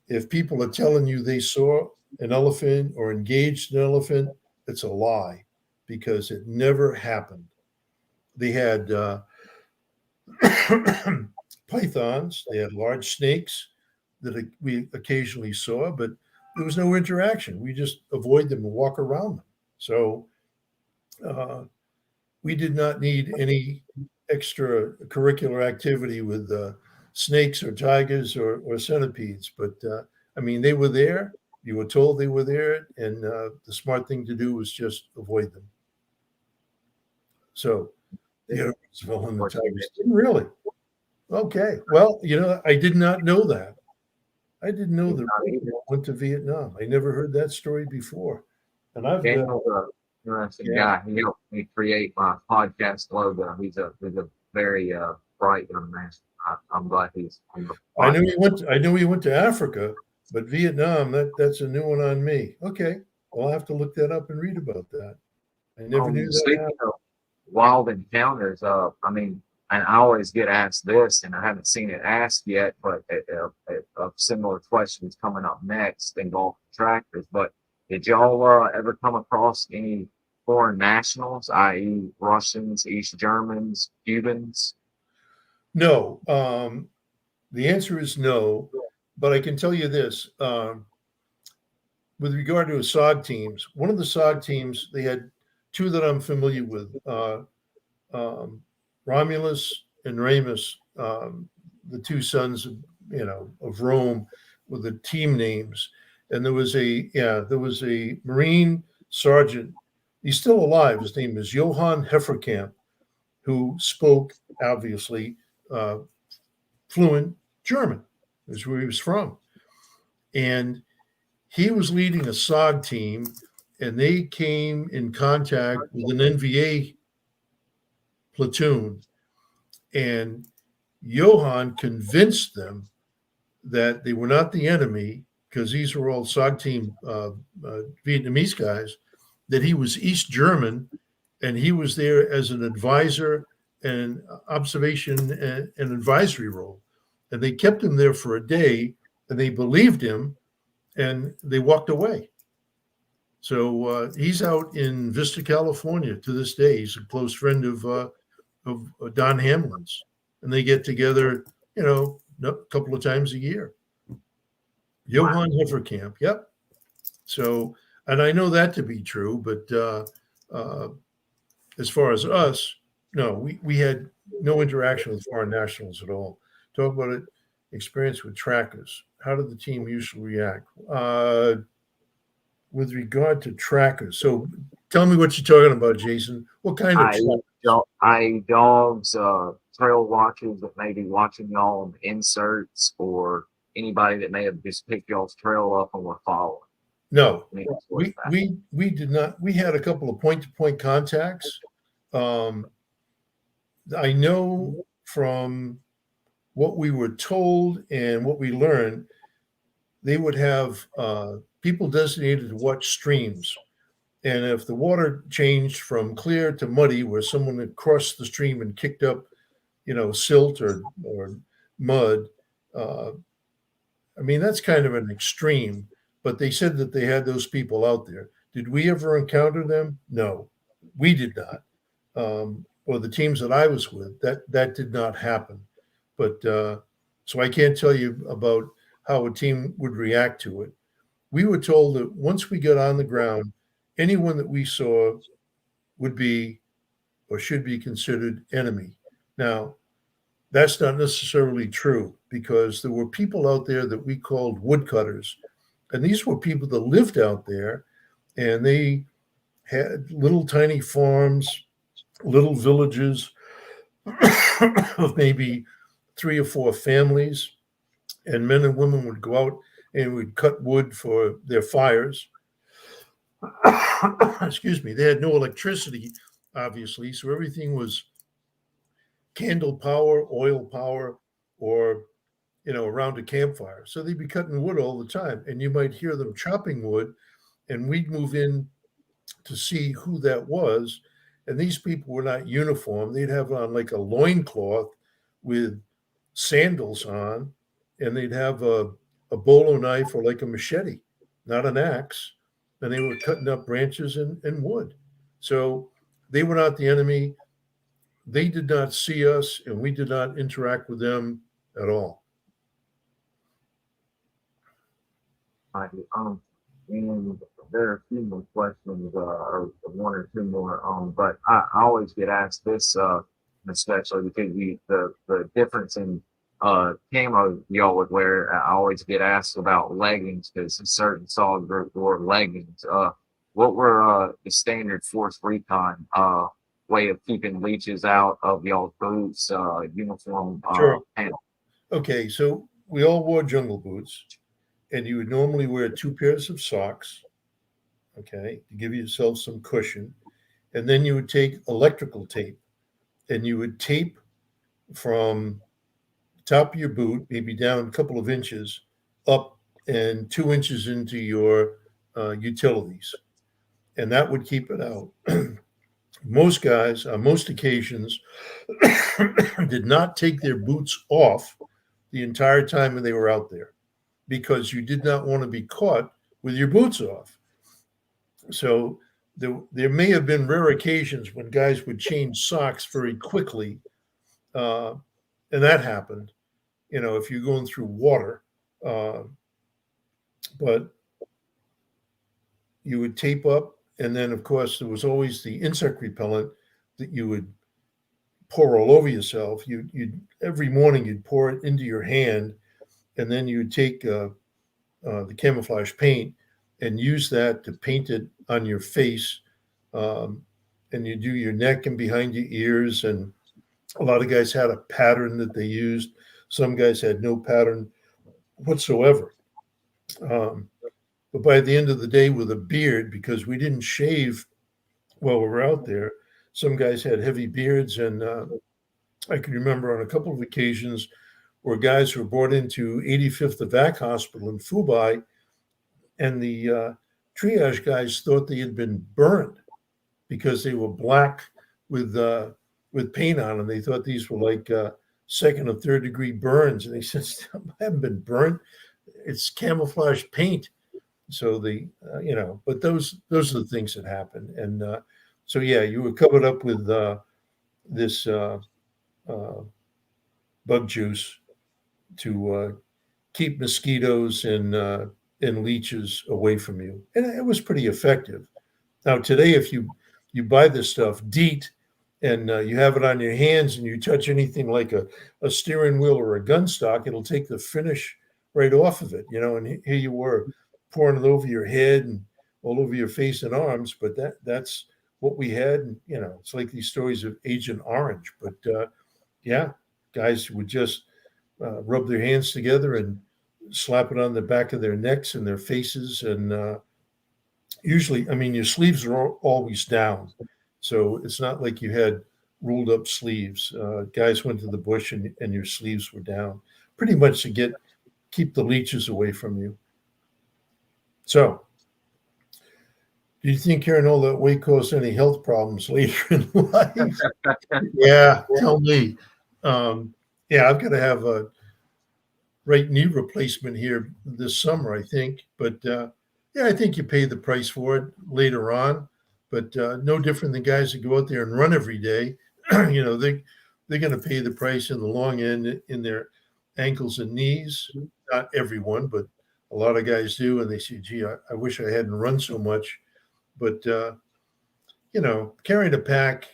If people are telling you they saw an elephant or engaged an elephant, it's a lie, because it never happened. They had pythons. They had large snakes that we occasionally saw, but there was no interaction. We just avoid them and walk around them. So we did not need any extra curricular activity with snakes or tigers or centipedes. But I mean, they were there. You were told they were there, and the smart thing to do was just avoid them. So Roosevelt and the tigers didn't really. Okay. Well, I did not know that. I didn't know that Roosevelt went to Vietnam. I never heard that story before. And I've Daniel's an interesting guy. He helped me create my podcast logo. He's a very bright young man. I'm glad he's. I knew he went to Africa, but Vietnam, that's a new one on me. Okay, well, I'll have to look that up and read about that. I never knew that. Speaking of wild encounters, I mean, and I always get asked this, and I haven't seen it asked yet, but a similar question is coming up next involving tractors. But did y'all ever come across any foreign nationals, i.e., Russians, East Germans, Cubans? No. The answer is no. but I can tell you this, with regard to SOG teams, one of the SOG teams, they had two that I'm familiar with, Romulus and Remus, the two sons of Rome, with the team names. And there was a Marine sergeant. He's still alive. His name is Johann Hefferkamp, who spoke, obviously, fluent German. That's where he was from. And he was leading a SOG team, and they came in contact with an NVA platoon. And Johann convinced them that they were not the enemy, because these were all SOG team Vietnamese guys, that he was East German, and he was there as an advisor and observation and advisory role. And they kept him there for a day, and they believed him, and they walked away. So he's out in Vista, California to this day. He's a close friend of Don Hamlin's, and they get together, a couple of times a year. Johann Hefferkamp, yep. So, and I know that to be true, but as far as us, no, we had no interaction with foreign nationals at all. Talk about it, experience with trackers. How did the team usually react? With regard to trackers, so tell me what you're talking about, Jason. What kind of dogs, trail watchers that may be watching y'all on inserts, or anybody that may have just picked y'all's trail up and were following? No, we did not. We had a couple of point-to-point contacts. I know from what we were told and what we learned, they would have people designated to watch streams. And if the water changed from clear to muddy, where someone had crossed the stream and kicked up, silt or mud, that's kind of an extreme. But they said that they had those people out there. Did we ever encounter them? No, we did not. Or the teams that I was with, that did not happen. But so I can't tell you about how a team would react to it. We were told that once we got on the ground, anyone that we saw would be or should be considered enemy. Now, that's not necessarily true, because there were people out there that we called woodcutters. And these were people that lived out there, and they had little tiny farms, little villages of maybe 3 or 4 families. And men and women would go out and would cut wood for their fires. Excuse me. They had no electricity, obviously. So everything was candle power, oil power, or around a campfire. So they'd be cutting wood all the time, and you might hear them chopping wood, and we'd move in to see who that was. And these people were not uniformed. They'd have on like a loincloth with sandals on, and they'd have a bolo knife or like a machete, not an axe. And they were cutting up branches and wood. So they were not the enemy. They did not see us, and we did not interact with them at all. And there are a few more questions, or 1 or 2 more. But I always get asked this, especially because the difference in camo y'all would wear. I always get asked about leggings, because a certain SOG group wore leggings. What were the standard Force Recon way of keeping leeches out of y'all's boots, uniform? Sure. Panel? Okay, so we all wore jungle boots, and you would normally wear 2 pairs of socks, okay, to give yourself some cushion. And then you would take electrical tape, and you would tape from the top of your boot, maybe down a couple of inches, up and 2 inches into your utilities. And that would keep it out. Most guys, on most occasions, did not take their boots off the entire time when they were out there, because you did not want to be caught with your boots off. So there may have been rare occasions when guys would change socks very quickly, and that happened. If you're going through water, uh, but you would tape up, and then of course there was always the insect repellent that you would pour all over yourself. You every morning you'd pour it into your hand, and then you would take the camouflage paint and use that to paint it on your face. Um, and you do your neck and behind your ears. And a lot of guys had a pattern that they used. Some guys had no pattern whatsoever. But by the end of the day, with a beard, because we didn't shave while we were out there, some guys had heavy beards. And I can remember on a couple of occasions where guys were brought into 85th Evac Hospital in Fubai, and the triage guys thought they had been burned because they were black with paint on them. They thought these were like second or third degree burns, and they said, "I haven't been burnt. It's camouflage paint." So but those are the things that happen. And so yeah, you were covered up with this bug juice to keep mosquitoes and leeches away from you, and it was pretty effective. Now today, if you buy this stuff, DEET, and you have it on your hands, and you touch anything like a steering wheel or a gun stock, it'll take the finish right off of it, And here you were pouring it over your head and all over your face and arms, but that's what we had. And, it's like these stories of Agent Orange, but yeah, guys would just rub their hands together and slap it on the back of their necks and their faces. And usually, I mean, your sleeves are always down. So it's not like you had rolled up sleeves. Guys went to the bush and your sleeves were down pretty much to keep the leeches away from you. So do you think carrying all that weight cause any health problems later in life? Yeah, tell me. Yeah, I've got to have a right knee replacement here this summer, I think. But yeah, I think you pay the price for it later on. But no different than guys that go out there and run every day. They're going to pay the price in the long end in their ankles and knees. Not everyone, but a lot of guys do. And they say, gee, I wish I hadn't run so much. But, carrying a pack,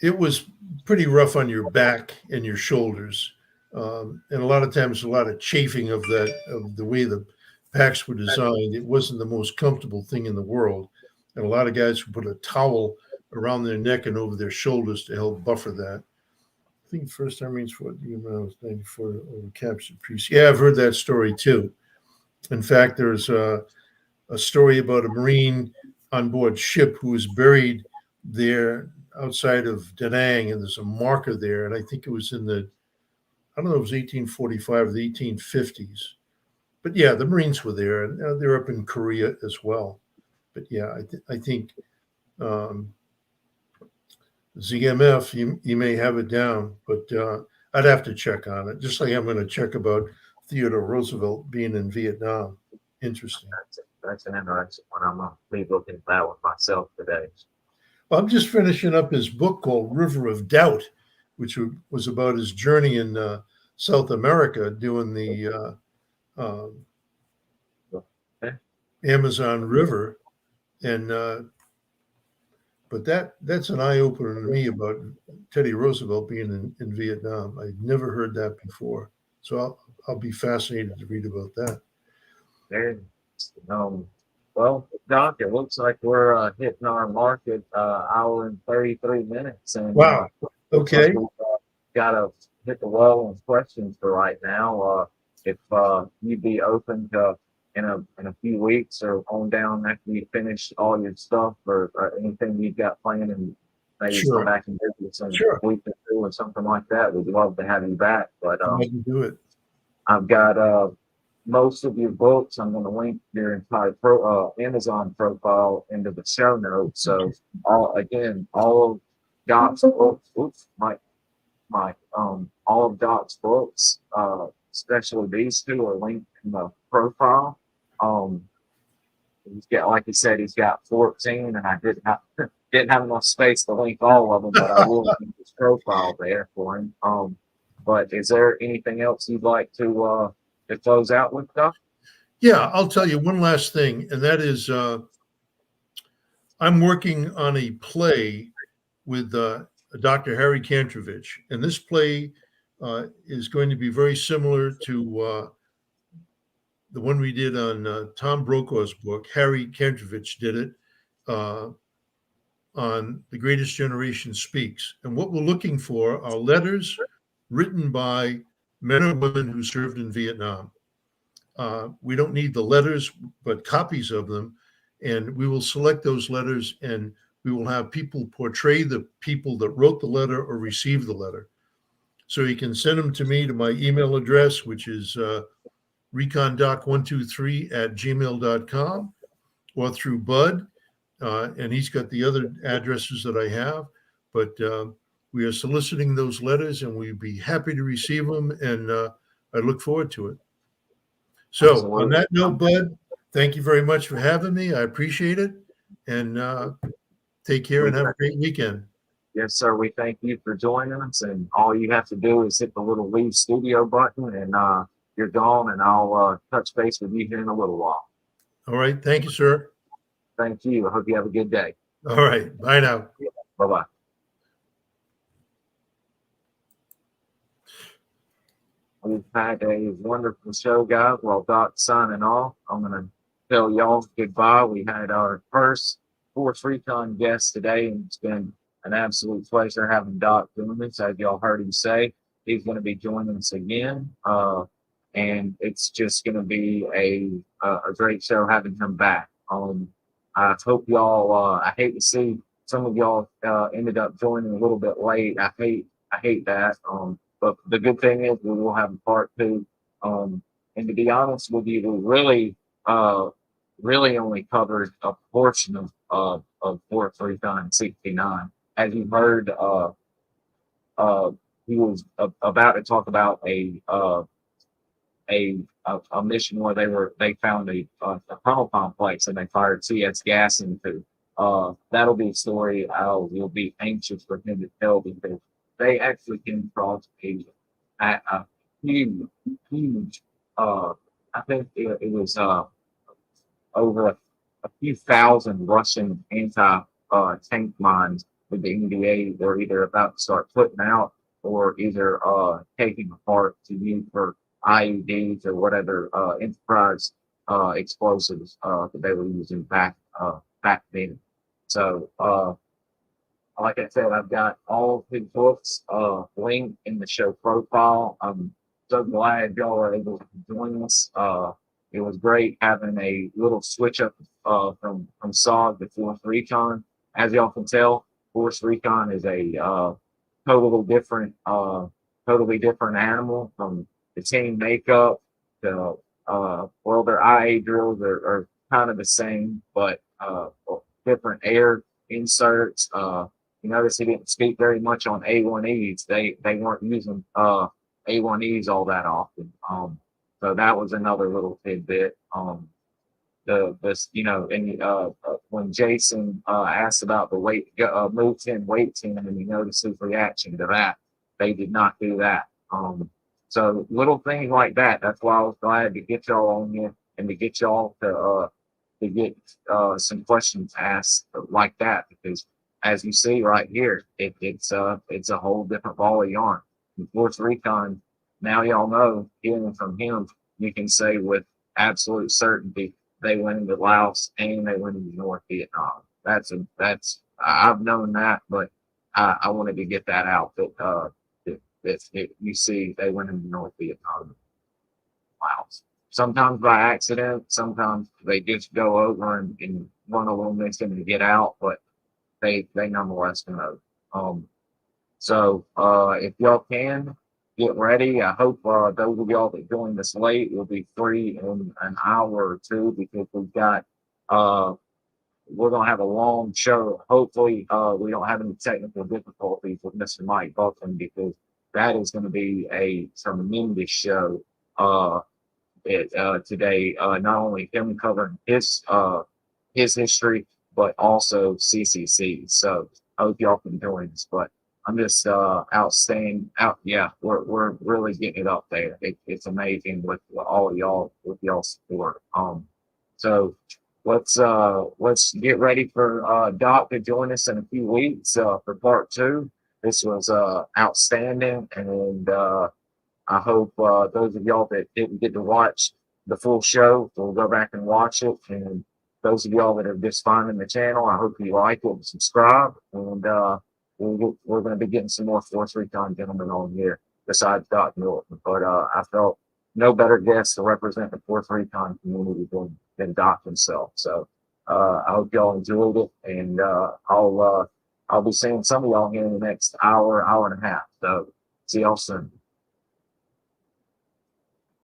it was pretty rough on your back and your shoulders. And a lot of times, a lot of chafing of the way the packs were designed. It wasn't the most comfortable thing in the world. And a lot of guys would put a towel around their neck and over their shoulders to help buffer that. I think first Army's for when I was 94 over captured priest. Yeah, I've heard that story too. In fact, there's a story about a Marine on board ship who was buried there outside of Da Nang, and there's a marker there. And I think it was I don't know if it was 1845 or the 1850s. But yeah, the Marines were there, and they're up in Korea as well. But yeah, I think ZMF, you may have it down, but I'd have to check on it. Just like I'm going to check about Theodore Roosevelt being in Vietnam. Interesting. That's an interesting one. I'm going to be looking at that one myself today. Well, I'm just finishing up his book called River of Doubt, which was about his journey in South America doing the Amazon River. And but that's an eye opener to me about Teddy Roosevelt being in Vietnam. I'd never heard that before, so I'll be fascinated to read about that. Well, Doc, it looks like we're hitting our mark at hour and 33 minutes. And wow, okay, got to hit the well on questions for right now. If you'd be open to in a few weeks or on down after you finish all your stuff or anything you've got planned, and maybe come back and visit some week or two or something like that, we'd love to have you back. But do it. I've got most of your books. I'm going to link your entire Amazon profile into the show notes. So all of Doc's books, all of Doc's books, especially these two, are linked in the profile. He's got, like he said, he's got 14, and I did have didn't have enough space to link all of them, but I will link his profile there for him. But is there anything else you'd like to close out with, Doc? Yeah, I'll tell you one last thing, and that is I'm working on a play with Dr. Harry Kantrovich, and this play is going to be very similar to the one we did on Tom Brokaw's book. Harry Kantrovich did it on The Greatest Generation Speaks. And what we're looking for are letters written by men or women who served in Vietnam. We don't need the letters, but copies of them. And we will select those letters and we will have people portray the people that wrote the letter or received the letter. So you can send them to me to my email address, which is recondoc123@gmail.com, or through Bud. And he's got the other addresses that I have. But we are soliciting those letters and we'd be happy to receive them. And I look forward to it. So Absolutely. on that note, Bud, thank you very much for having me. I appreciate it. And take care and have a great weekend. Yes, sir. We thank you for joining us. And all you have to do is hit the little leave studio button and you're gone. And I'll touch base with you here in a little while. All right. Thank you, sir. Thank you. I hope you have a good day. All right. Bye now. Bye-bye. We've had a wonderful show, guys. While Doc's signing off, I'm going to tell y'all goodbye. We had our first Force Recon guest today, and it's been an absolute pleasure having Doc doing this. As y'all heard him say, he's going to be joining us again. And it's just going to be a great show having him back. I hope y'all, I hate to see some of y'all ended up joining a little bit late. I hate that. But the good thing is we will have a part 2. And to be honest with you, we really only covered a portion of Force Recon 69. As you heard, he was about to talk about a mission where they found a tunnel complex and they fired CS gas into. That'll be a story you'll be anxious for him to tell, because they actually came across a huge I think it was over a few thousand Russian anti-tank mines with the NDA. They're either about to start putting out or either taking apart to use for IEDs or whatever enterprise explosives that they were using back then. So like I said, I've got all of his books linked in the show profile. I'm so glad y'all are able to join us. It was great having a little switch up from SOG to Force Recon. As y'all can tell, Force Recon is a totally different animal, from the team makeup to well, their IA drills are kind of the same, but different air inserts. You notice he didn't speak very much on A1Es. They weren't using A1Es all that often. So that was another little tidbit. When Jason asked about the move 10 weight team, and you notice his reaction to that, they did not do that. So little things like that. That's why I was glad to get y'all on here and to get y'all to get some questions asked like that, because as you see right here, it's a whole different ball of yarn. In Force Recon, now y'all know, hearing from him, you can say with absolute certainty they went into Laos and they went into North Vietnam. I've known that, but I wanted to get that out that you see they went into North Vietnam, Laos. Sometimes by accident, sometimes they just go over and run a little mission to get out, but they nonetheless know. So if y'all can get ready, I hope those of y'all that joined us late will be free in an hour or two, because we've got we're gonna have a long show. Hopefully we don't have any technical difficulties with Mr. Mike Buckland, because that is going to be a tremendous show today. Not only him covering his history, but also CCC. So I hope y'all can join us. But I'm just outstanding out. Yeah, we're really getting it up there. It's amazing with all of y'all with y'all support. So let's get ready for Doc to join us in a few weeks for part two. This was outstanding, and I hope those of y'all that didn't get to watch the full show will go back and watch it. And those of y'all that are just finding the channel, I hope you like it and subscribe. And we're going to be getting some more Force Recon gentlemen on here besides Doc Norton. But I felt no better guest to represent the Force Recon community than Doc himself. So I hope y'all enjoyed it, and I'll be seeing some of y'all here in the next hour, hour and a half. So see y'all soon.